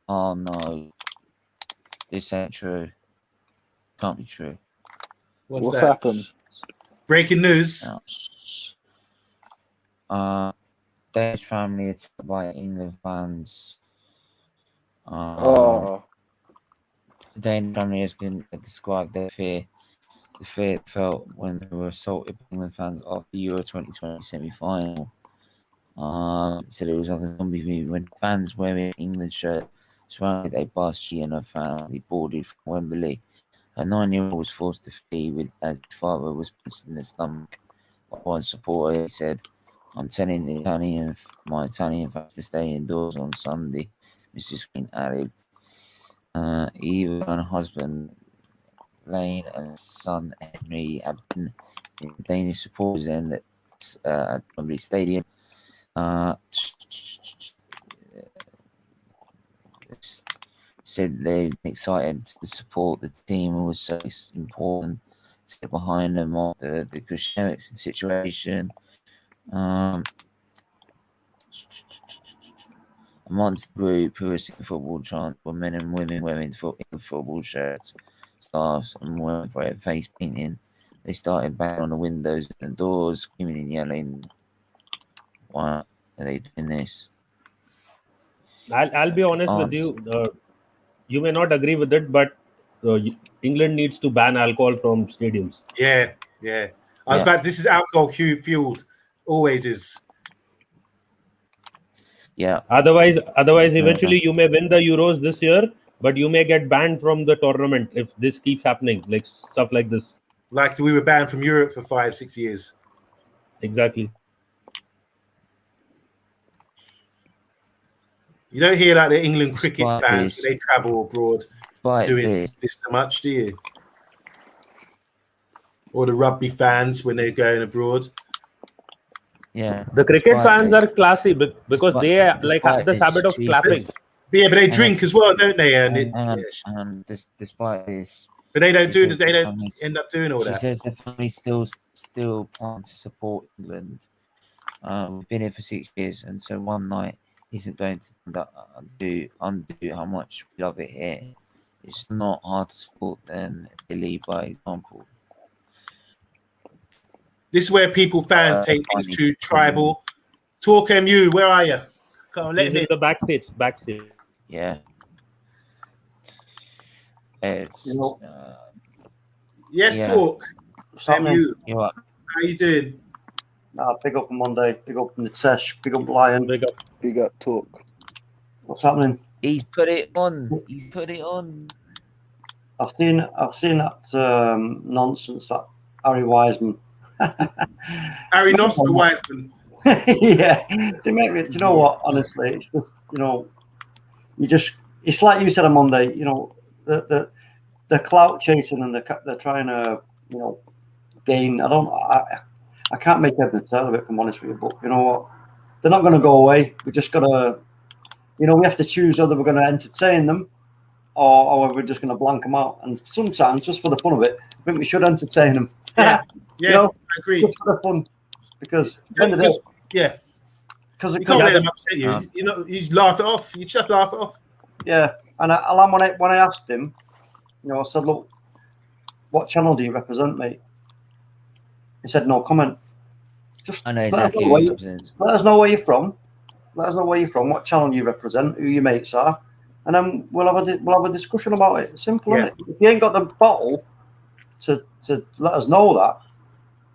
Oh no. This ain't true. Can't be true. What's What's that? happened? Breaking news. Danish family attacked by England fans. Oh. The Danish family has been described the fear they felt when they were assaulted by England fans after the Euro 2020 semi-final. Said it was like a zombie movie when fans wearing England shirt surrounded a bus she and her family boarded from Wembley. A 9-year-old was forced to flee as his father was punched in the stomach by one supporter. He said, "I'm telling my Italian fans to stay indoors on Sunday," Mrs. Green added. Even her husband, Lane, and son, Henry, have been Danish supporters at Wembley Stadium. Said they're excited to support the team and was so important to get behind them after the Christian situation. Amongst the group who were singing football chants were men and women wearing football shirts, scarves, and wearing red face painting. They started banging on the windows and doors, screaming and yelling. Why are they doing this? I'll be honest with you. You may not agree with it, but England needs to ban alcohol from stadiums. Yeah. This is alcohol fueled. Always is. Yeah. Otherwise, eventually you may win the Euros this year, but you may get banned from the tournament if this keeps happening, like stuff like this. Like we were banned from Europe for 5-6 years. Exactly. You don't hear like the England cricket fans when they travel abroad doing this so much, do you? Or the rugby fans when they're going abroad. Yeah, the cricket fans are classy because they have this habit of clapping. Yeah, but they drink as well, don't they? Despite this, but they don't do this. They don't end up doing all that. She says the family still plan to support England. We've been here for 6 years, and so one night isn't going to undo how much we love it here. It's not hard to support them. They lead by example. This is where fans take things to tribal. Talk MU, where are you? Come on, let me. The backstage. Yeah. It's, yes, talk. MU. You what? How you doing? Big up on Monday. Big up on the Tesh. Big up Lion. Big up, talk. What's happening? He's put it on. I've seen that nonsense that Harry Wiseman. Harry not the Wiseman. Yeah, they make me. Do you know what? Honestly, it's just it's like you said on Monday. The clout chasing and they're trying to gain. I can't make head and tail of it, if I'm honest with you. But you know what? They're not going to go away. We just got to, we have to choose whether we're going to entertain them or we're just going to blank them out. And sometimes, just for the fun of it, I think we should entertain them. Yeah, I agree. Just for the fun, because because you can't let them upset you. You laugh it off. You just laugh it off. Yeah, and Alan, when I asked him, I said, "Look, what channel do you represent, mate?" He said, "No comment." Just I know exactly who he represents. Let us know where you're from. Let us know where you're from, what channel you represent, who your mates are, and then we'll have a discussion about it. Simple, isn't it? If you ain't got the bottle to let us know that,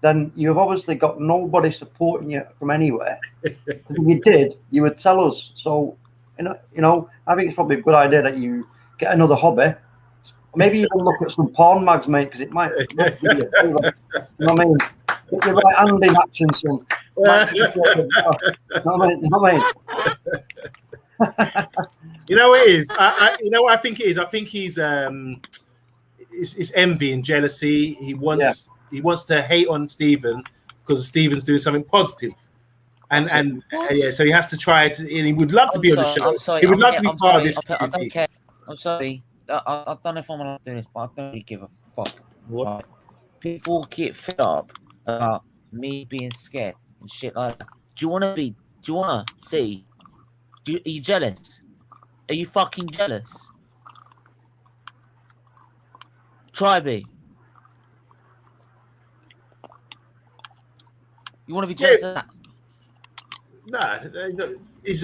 then you've obviously got nobody supporting you from anywhere. If you did, you would tell us. So, you know, I think it's probably a good idea that you get another hobby. Maybe even look at some porn mags, mate, because it might give you a favour. You know what I mean? Get your right hand in action, son. You know what I mean? You know what it is? You know what I think it is? I think he's it's envy and jealousy. He wants to hate on Stephen because Stephen's doing something positive. And so he has to try to, and he would love to be on the show. He would love to be part of this community. I don't care. I'm sorry. I don't know if I'm allowed to do this, but I don't really give a fuck. What? People get fed up about me being scared and shit like that. Do you want to see? Are you jealous? Are you fucking jealous? Try be. You want to be jealous of that? Nah, he's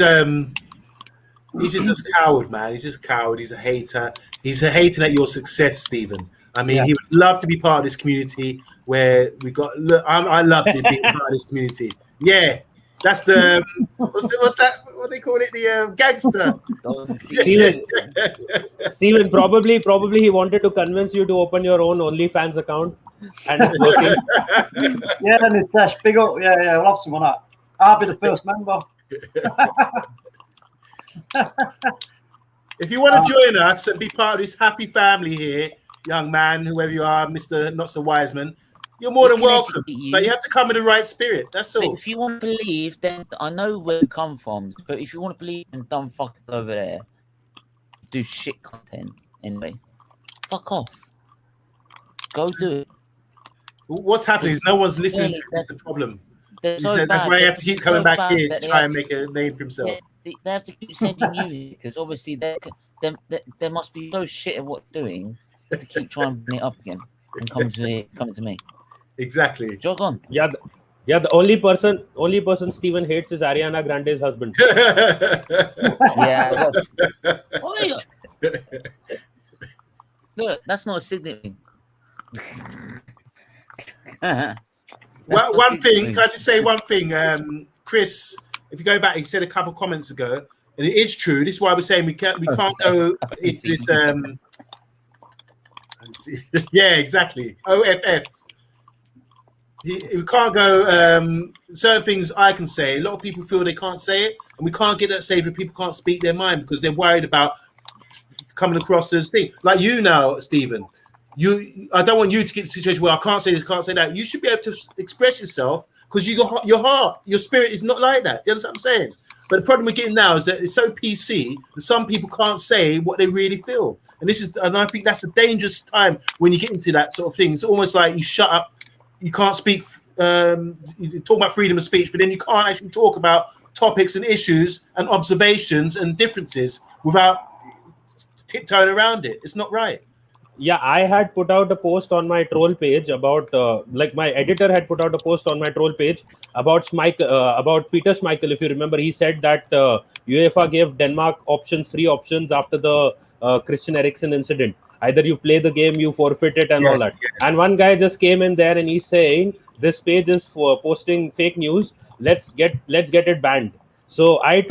just a coward, man. He's just a coward. He's a hater. He's a hating at your success, Stephen. I mean, he would love to be part of this community where we got. Look, I loved it being part of this community. Yeah, that's the what's that? What they call it? The gangster. Steven, probably he wanted to convince you to open your own OnlyFans account. And yeah, Nitesh, big up. Yeah, we'll have some on that. I'll be the first member. If you want to join us and be part of this happy family here, young man, whoever you are, Mr. Not So Wiseman, you're more than welcome. But you have to come in the right spirit. That's all. But if you want to believe, then I know where you come from. But if you want to believe in dumb fuckers over there, do shit content anyway. Fuck off. Go do it. What's happening is no one's listening to this. The problem. That's why you have to keep coming back here to try and make a name for himself. They have to keep sending you because obviously they must be so shit at what they're doing to keep trying to bring it up again and come to me. Exactly. Jog on. Yeah. The only person Steven hates is Ariana Grande's husband. Yeah. Look, that's not a signet ring. Well, one thing, can I just say one thing? Chris, if you go back, he said a couple of comments ago, and it is true. This is why we're saying we can't go into this. Yeah, exactly. OFF. We can't go. Certain things I can say. A lot of people feel they can't say it, and we can't get that stage where people can't speak their mind because they're worried about coming across as thing. Like you now, Stephen. I don't want you to get to a situation where I can't say this, can't say that. You should be able to express yourself because your heart, your spirit is not like that. Do you understand what I'm saying? But the problem we're getting now is that it's so PC that some people can't say what they really feel. And I think that's a dangerous time when you get into that sort of thing. It's almost like you shut up, you can't speak, you talk about freedom of speech, but then you can't actually talk about topics and issues and observations and differences without tiptoeing around it. It's not right. Yeah, I had put out a post on my troll page about, my editor had put out a post on my troll page about Peter Schmeichel. If you remember, he said that UEFA gave Denmark free options after the Christian Eriksen incident. Either you play the game, you forfeit it, and all that. Yeah. And one guy just came in there and he's saying this page is for posting fake news. Let's get it banned. So I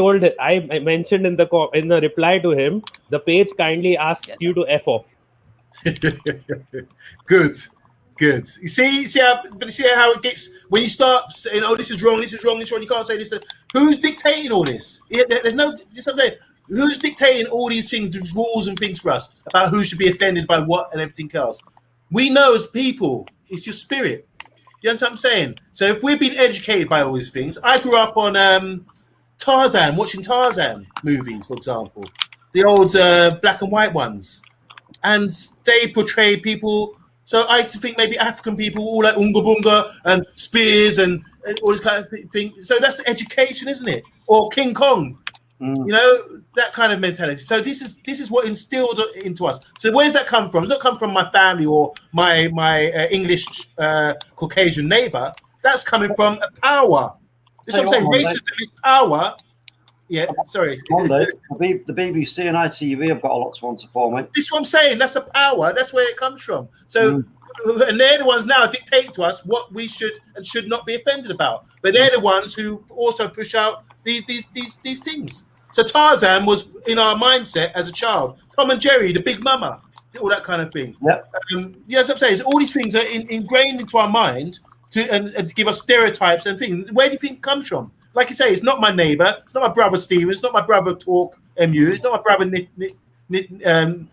mentioned in the reply to him, the page kindly asks you to F off. Good. You see how it gets when you start saying, "Oh, this is wrong. You can't say this." Who's dictating all this? Who's dictating all these things, these rules and things for us about who should be offended by what and everything else? We know as people, it's your spirit. You understand what I'm saying? So if we've been educated by all these things, I grew up on Tarzan, watching Tarzan movies, for example, the old black and white ones. And they portray people. So I used to think maybe African people all like Unga Bunga and spears and all this kind of thing. So that's the education, isn't it? Or King Kong, you know, that kind of mentality. So this is what instilled into us. So where's that come from? It's not come from my family or my English Caucasian neighbor. That's coming from a power. This is what I'm saying. Racism is power. Yeah, sorry. Monday, the BBC and ITV have got a lot to answer for, mate. This is what I'm saying. That's a power. That's where it comes from. So, and they're the ones now dictating to us what we should and should not be offended about. But they're the ones who also push out these things. So Tarzan was in our mindset as a child. Tom and Jerry, the Big Mama, all that kind of thing. Yeah. Yeah, as I'm saying, all these things are ingrained into our mind and to give us stereotypes and things. Where do you think it comes from? Like you say, it's not my neighbour, it's not my brother Steven, it's not my brother Talk MU, it's not my brother Nitesh. You know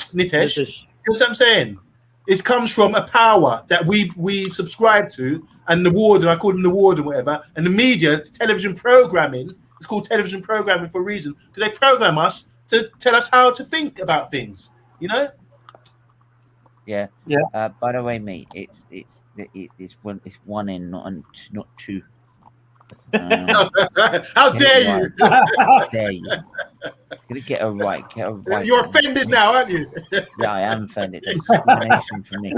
what I'm saying? It comes from a power that we subscribe to, and the warden, I call them the warden, whatever, and the media, television programming. It's called television programming for a reason, because they program us to tell us how to think about things. You know? Yeah. Yeah. By the way, mate, it's one in, not two. How dare you? How dare you? Gonna get it right. You're offended now, aren't you? Yeah, I am offended. That's discrimination for me.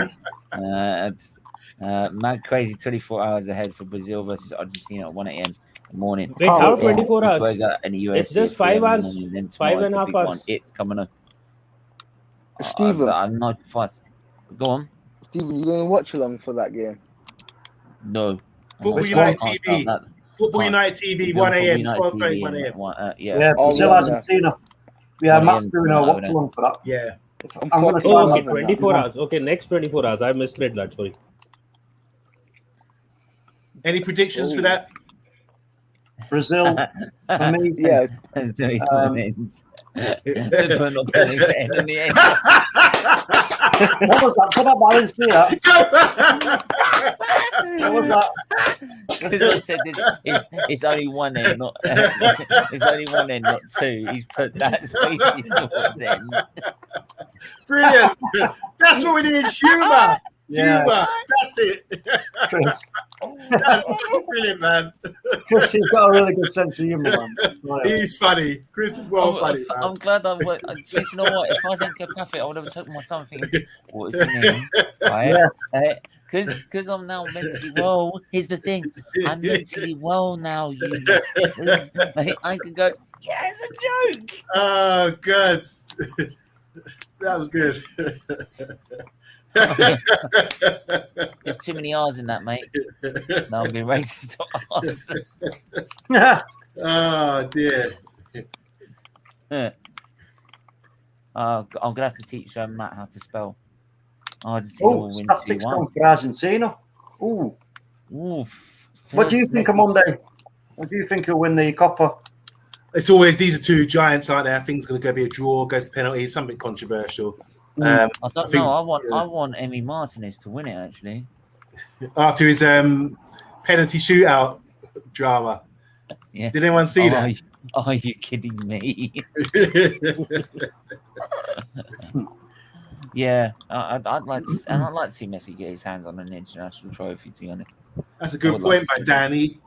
Mad crazy 24 hours ahead for Brazil versus Argentina at 1 a.m. in the morning. Wait, how 24 hours? It's just 5 hours. 5.5 hours. It's coming up. Steven, I'm not fast. Go on. Steven, you going to watch along for that game? No. Football United TV. Football United TV, 1 a.m., 12:30, 1 a.m. Yeah, Brazil, Argentina. Yeah, Matt's doing a watch along for that. Yeah. I'm going to try. Okay, 24 hours. Okay, next 24 hours. I misread that. Sorry. Any predictions for that? Brazil, for me, Yeah. What was that? Put up, I didn't see that. What was that? Because I said it's only one end, not it's only one end, not two. He's put that species towards ends. Brilliant. That's what we need. Humour. Yeah. Humour. That's it. Chris. That's brilliant, man. Chris, he's got a really good sense of humour, man. He's funny. Chris is funny, man. I'm glad I went. You know what? If I was psychopathic, I would have taken my time thinking, what is his name? Right? Because I'm now mentally well. Here's the thing. I'm mentally well now. I can go, yeah, it's a joke. Oh, good. That was good. There's too many R's in that, mate. No, I'm being racist to R's. Oh, dear. I'm going to have to teach Matt how to spell. Statistics going for Argentina. Ooh. What do you think of Monday? What do you think he'll win the Copa? It's always, these are two giants, aren't there? I think it's going to be a draw, go to penalties, something controversial. I don't know. I want Emi Martinez to win it, actually. After his penalty shootout drama. Yeah. Did anyone see that? Are you kidding me? Yeah, I'd like to see Messi get his hands on an international trophy. To be honest, that's a good point by Danny.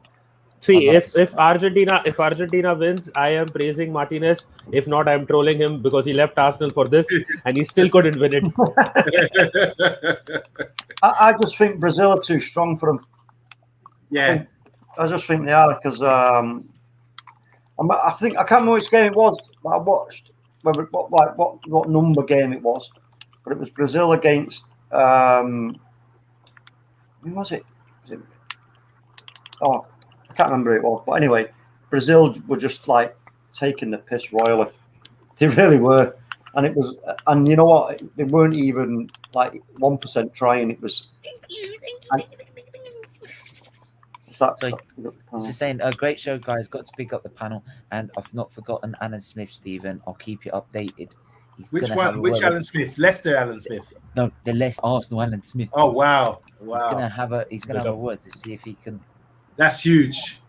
See, if Argentina wins, I am praising Martinez. If not, I am trolling him because he left Arsenal for this and he still couldn't win it. I just think Brazil are too strong for him. Yeah, I just think they are because I think I can't remember which game it was, but I watched what number game it was, but it was Brazil against who was it? Oh, I can't remember who it was, but anyway, Brazil were just like taking the piss royally. They really were, and you know what? They weren't even like 1% trying. It was. Just saying, a great show, guys. Got to pick up the panel, and I've not forgotten Alan Smith, Stephen. I'll keep you updated. Which one? Which Alan Smith? Leicester Alan Smith? No, the Leicester Arsenal Alan Smith. Oh wow! He's gonna have a word to see if he can. That's huge.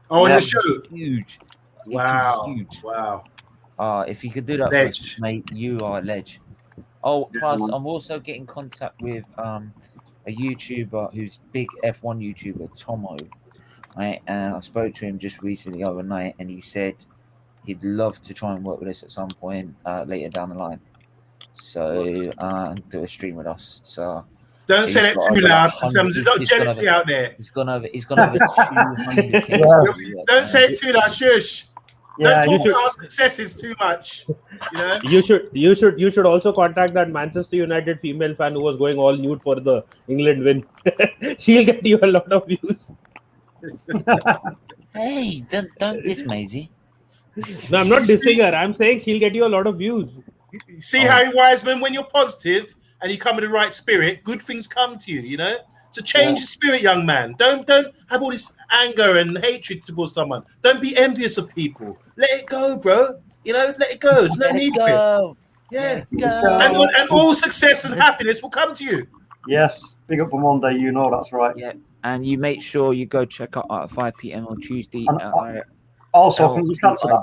Oh, on your show. Huge. Wow. Huge. Wow. If you could do that, for us, mate, you are a ledge. Oh, plus I'm also getting contact with a YouTuber who's big F1 YouTuber, Tomo. Right, and I spoke to him just recently overnight, and he said he'd love to try and work with us at some point later down the line. So do a stream with us. So Don't say that too loud. There's a lot of jealousy out there. He's gone over 200k. Yes. Don't say it too loud. Shush. Yeah, Don't talk about our successes too much. You know. You should also contact that Manchester United female fan who was going all nude for the England win. She'll get you a lot of views. Hey, don't diss Maisie. No, I'm not dissing her. I'm saying she'll get you a lot of views. See, Harry Wiseman, when you're positive and you come with the right spirit, good things come to you. You know. So change your spirit, young man. Don't have all this anger and hatred towards someone. Don't be envious of people. Let it go, bro. You know, let it go. There's no need for it. Yeah. And all success and happiness will come to you. Yes. Big up for Monday. You know that's right. Yeah. And you make sure you go check out at 5 p.m. on Tuesday. Also, can you just add to that?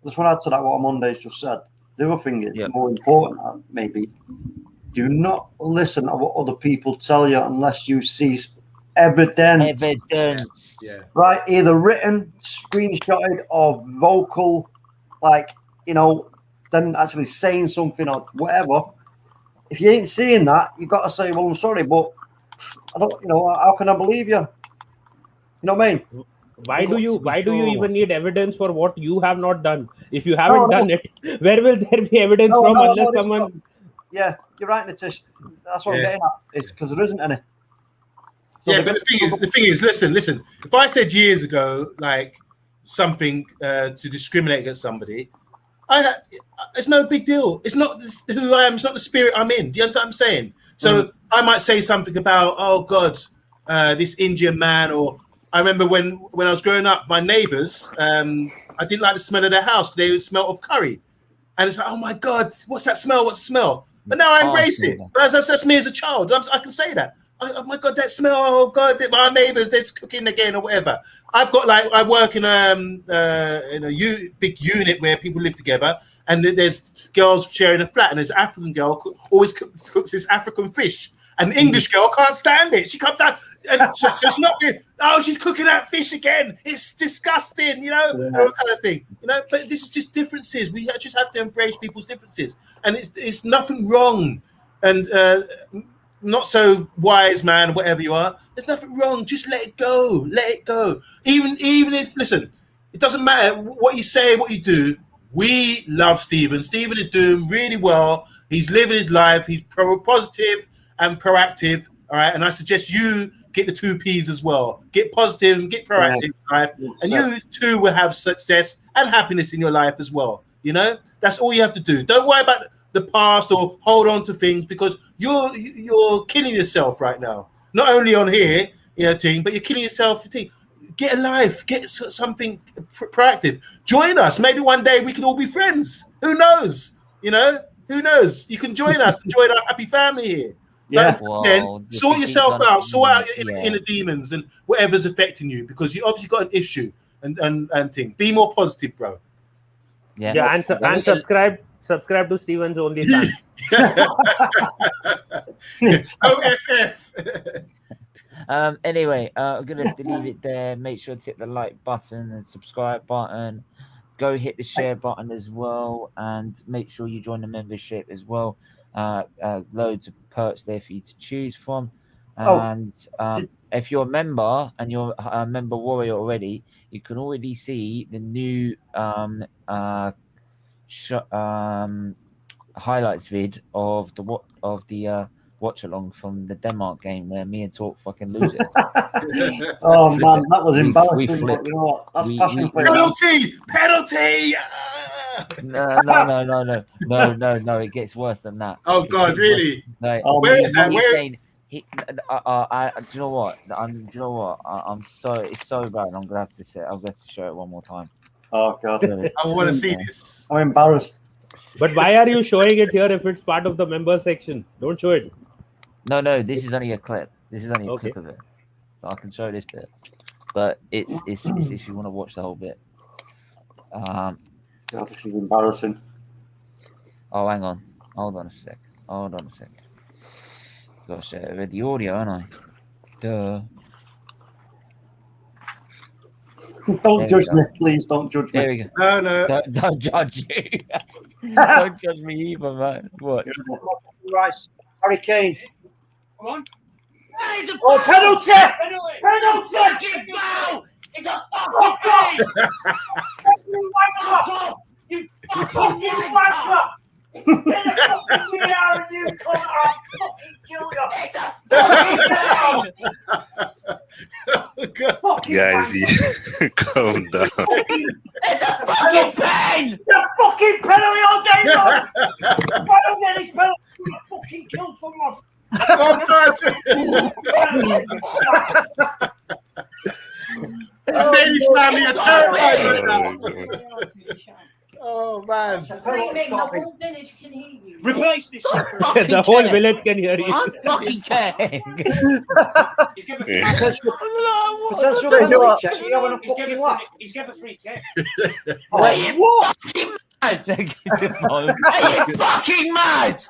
Just want to add to that what Monday's just said. The other thing is more important, maybe. Do not listen to what other people tell you unless you see evidence. Yeah. Right? Either written, screenshotted, or vocal, like, you know, them actually saying something or whatever. If you ain't seeing that, you've got to say, well, I'm sorry, but I don't, you know, how can I believe you? You know what I mean? Why do you even need evidence for what you have not done? If you haven't done it, where will there be evidence from unless someone... Yeah, you're right, Nitish. That's what I'm getting at. It's because there isn't any. So but the thing is, listen. If I said years ago, like something to discriminate against somebody, it's no big deal. It's not who I am. It's not the spirit I'm in. Do you understand what I'm saying? So I might say something about, oh God, this Indian man, or I remember when I was growing up, my neighbours, I didn't like the smell of their house. They would smell of curry, and it's like, oh my God, what's that smell? What's the smell? But now I embrace it. That's me as a child. I can say that. Oh my God, that smell! Oh God, my neighbours, they're cooking again or whatever. I've got I work in a big unit where people live together, and there's girls sharing a flat, and there's an African girl always cooks this African fish. An English girl can't stand it. She comes out and she's not. Oh, she's cooking that fish again. It's disgusting, you know, all kind of thing, you know. But this is just differences. We just have to embrace people's differences, and it's nothing wrong. And not so wise man, whatever you are. There's nothing wrong. Just let it go. Let it go. Even if listen, it doesn't matter what you say, what you do. We love Steven. Steven is doing really well. He's living his life. He's positive and proactive, all right? And I suggest you get the 2 Ps as well. Get positive and get proactive in life, and you too will have success and happiness in your life as well, you know? That's all you have to do. Don't worry about the past or hold on to things, because you're killing yourself right now. Not only on here, you know, team, but you're killing yourself. Get a life, get something proactive. Join us. Maybe one day we can all be friends. Who knows? You know, who knows? You can join us and join our happy family here. Yeah. Then sort yourself out, sort out your inner demons and whatever's affecting you, because you obviously got an issue and thing. Be more positive, bro. Yeah, and subscribe to Steven's OnlyFans. OFF. Anyway, I'm gonna have to leave it there. Make sure to hit the like button and subscribe button. Go hit the share button as well, and make sure you join the membership as well. Loads of perks there for you to choose from. And if you're a member and you're a member warrior already, you can already see the new highlights vid of the watch along from the Denmark game where me and Talk fucking lose it. Oh man, that was embarrassing. You know what? That's passion play. Penalty. No, it gets worse than that. Oh God, really? Like, where is that? Where? Do you know what? It's so bad. I'm gonna have to say. I'll have to show it one more time. Oh God, I want to see this. I'm embarrassed. But why are you showing it here if it's part of the member section? Don't show it. No, this is only a clip. This is only a clip of it. So I can show this bit. But it's if you want to watch the whole bit. God, this is embarrassing. Oh, hang on. Hold on a sec. Gotta share the audio, aren't I? Duh. Don't judge me, please. Don't judge me. There we go. No. Don't judge you. Don't judge me either, man. What? Right, Harry Kane. Come on. Oh, penalty! Penalty! Fucking foul! It's a fucking thing! You fucking wanker! Get a fucking VR and you come out, I'll fucking kill you! It's a fucking Guys, calm down. It's a fucking pen! It's a fucking penalty all day long! If I don't get this penalty, I'll fucking kill someone! The Danish family are terrified right now. Oh man! The whole village can hear you. Replace this. The whole village can hear you. I'm fucking caring. He's given he's given free kick. What? Are you fucking mad?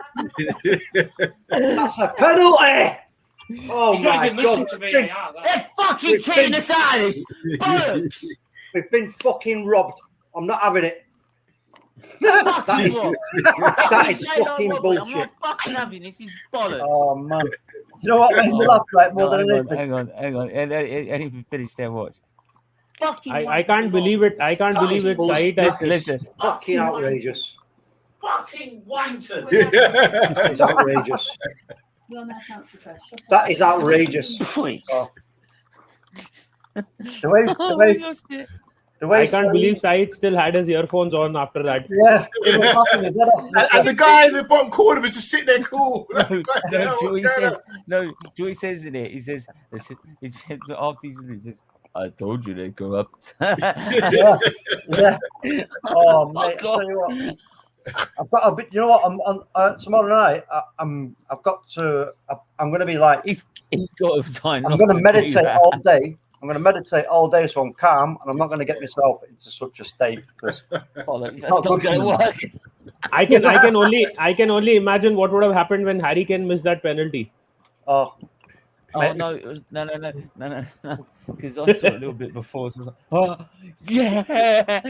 That's a penalty! Oh He's not my even listening God. to VAR. They're fucking We've cheating been- us out of this. Bollocks. We've been fucking robbed. I'm not having it. Fucking what? That is Say no fucking rubbish. I'm bullshit. not fucking having this. This is bollocks. Oh man. You know what made me laugh like more than anything? Hang on. And even finish their watch. I can't believe it. I can't believe it. Listen. Fucking outrageous. Fucking wankers. That is outrageous. You're not out for press. That is outrageous. Oh. The way I can't believe Said still had his earphones on after that. Yeah, he was laughing his head off. And the guy in the bottom corner was just sitting there cool. Joey says in it, he says after he says, I told you they'd go up. Yeah. Oh mate, I tell you what. I've got a bit. You know what? I'm on tomorrow night. I'm going to be like. He's got time. I'm going to meditate all day. I'm going to meditate all day, so I'm calm, and I'm not going to get myself into such a state. That's not going to work. I can only imagine what would have happened when Harry Kane missed that penalty. Oh no! Because I saw it a little bit before. So I was like, oh yeah!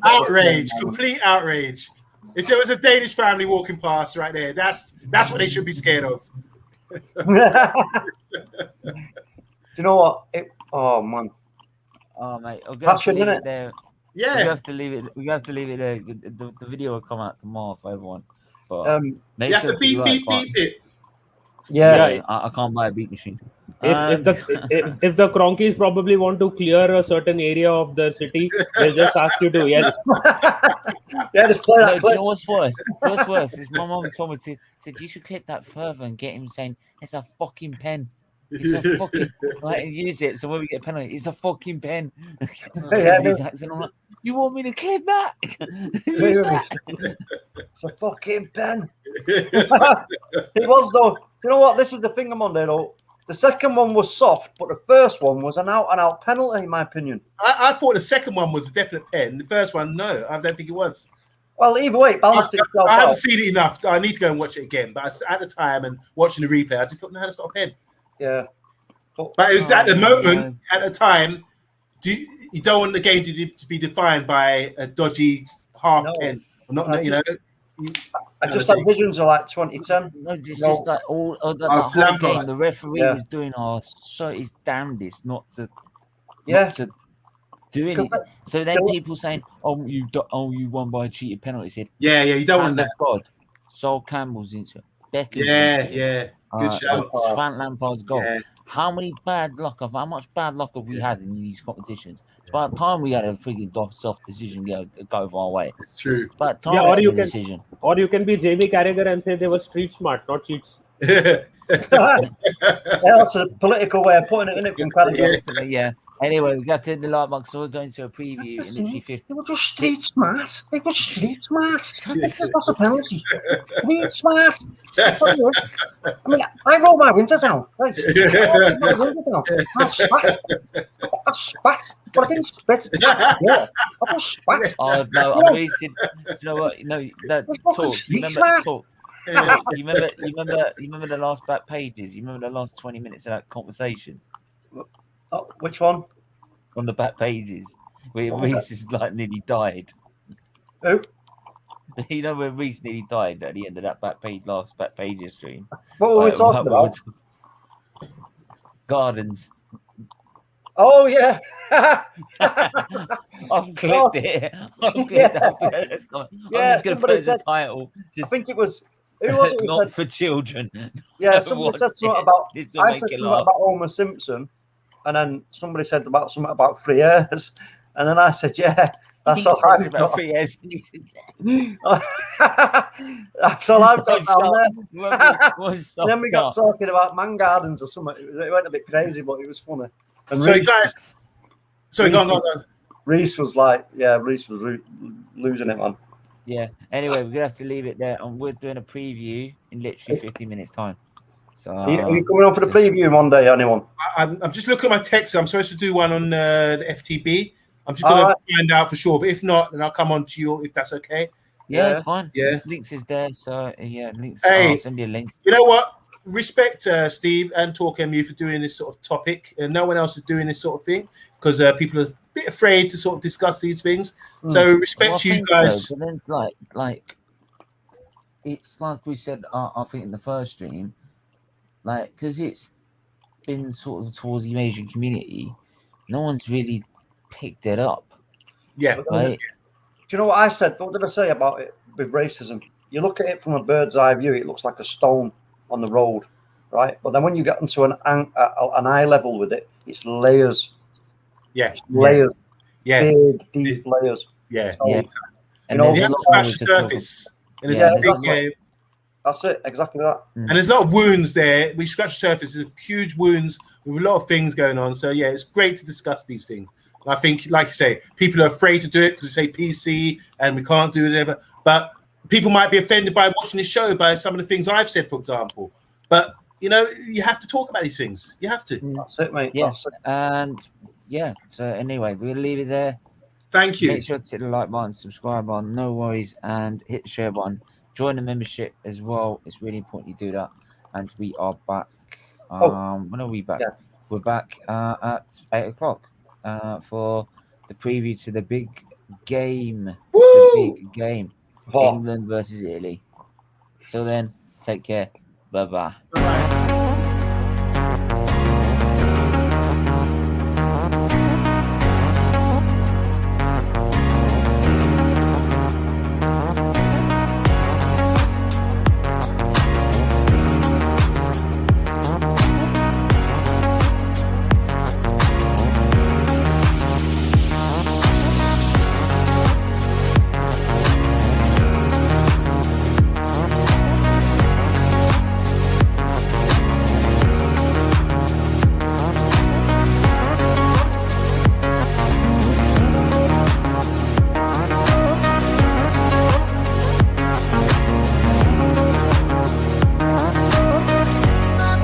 Outrage, complete outrage. If there was a Danish family walking past right there, that's what they should be scared of. Do you know what? Oh man! Oh mate, That's good, isn't it? There. Yeah, we have to leave it. We have to leave it there. The video will come out tomorrow for everyone. But you have to beep it. Yeah, I can't buy a beat machine. If the Cronkies probably want to clear a certain area of the city, they'll just ask you to yell. Yeah, just play that Do clip. you know what's worse? What's worse is my mum told me said you should clip that further and get him saying it's a fucking pen. It's a fucking like use it. So when we get a penalty, it's a fucking pen. Yeah, His accent, I'm like, you want me to clip that? Use that. It's a fucking pen. It was though. You know what? This is the thing I'm on there though. The second one was soft, but the first one was an out-and-out penalty, in my opinion. I thought the second one was a definite pen. The first one, no, I don't think it was. Well, either way, it balanced itself I haven't out. seen it enough. I need to go and watch it again. But at the time and watching the replay, I just thought, no, that's not a pen. Yeah. But it was at the moment, at the time, you don't want the game to be defined by a dodgy half pen. Not, you know. I just had visions of like 2010. No, just like all the whole game, the referee was doing his damnedest not to do anything. So then people saying, you won by a cheated penalty. Said, you don't want that. God, Sol Campbell's into it. Yeah. Good shout. Frank Lampard's goal. Yeah. How much bad luck have we had in these competitions? It's about time we had a freaking soft decision go our way. It's true. But time or you can be Jamie Carragher and say they were street smart, not cheats. That's a political way of putting it in it from Carragher. Yeah. Anyway, we got to the light box, so we're going to a preview. It was just street smart. It was street smart. This is not a penalty. Street smart. I mean, I roll my windows out. I spat. But I didn't spit. Yeah, I just spat. Oh, no, I really said, you know what? No, that talk. You remember the last back pages? You remember the last 20 minutes of that conversation? Oh, which one? On the back pages, where Reese is like nearly died. Who? You know when recently he died at the end of that last back pages stream. What were we talking about? Gardens. Oh yeah. I've clipped it. I've clipped it. I'm just going to put as a title. I think it was. Who was it? Not said, for children. Yeah, somebody said something about. I said something about Homer Simpson, and then somebody said something about 3 years, and then I said, "Yeah, that's all I've got." 3 years. That's all I've got down there. Then we got talking about man gardens or something. It went a bit crazy, but it was funny. And sorry, guys. Sorry, go on. Reese was like, Reese was losing it, man. Yeah. Anyway, we're gonna have to leave it there, and we're doing a preview in literally 50 minutes time. So, are you coming on for the preview Monday? Anyone? I'm just looking at my text. I'm supposed to do one on the FTB. I'm just gonna find out for sure, but if not, then I'll come on to you if that's okay. Yeah, it's fine. Yeah, links is there. So yeah, links. Hey, I'll send you a link. You know what? Respect Steve and Talk MU for doing this sort of topic, and no one else is doing this sort of thing because people are a bit afraid to sort of discuss these things. So respect you guys. So, but then, like, it's like we said. I think in the first stream, like, because it's been sort of towards the Asian community, no one's really picked it up. Yeah. Right? Do you know what I said? What did I say about it with racism? You look at it from a bird's eye view, it looks like a stone on the road, right? But then when you get into an eye level with it, it's layers. Yeah. It's layers. Yeah. Big, deep layers. Yeah. So, and you have to scratch the surface. And that's it, exactly that. And there's a lot of wounds there. We scratch the surface. There's huge wounds with a lot of things going on. So yeah, it's great to discuss these things. I think, like you say, people are afraid to do it because they say PC and we can't do it. But people might be offended by watching this show by some of the things I've said, for example. But, you know, you have to talk about these things. You have to. That's it, mate. Yeah. And, yeah. So, anyway, we'll leave it there. Thank you. Make sure to hit the like button, subscribe button, no worries, and hit the share button. Join the membership as well. It's really important you do that. And we are back. When are we back? Yeah. We're back at 8 o'clock. For the preview to the big game. Woo! The big game. England versus Italy. Till then, take care. Bye-bye. Bye-bye.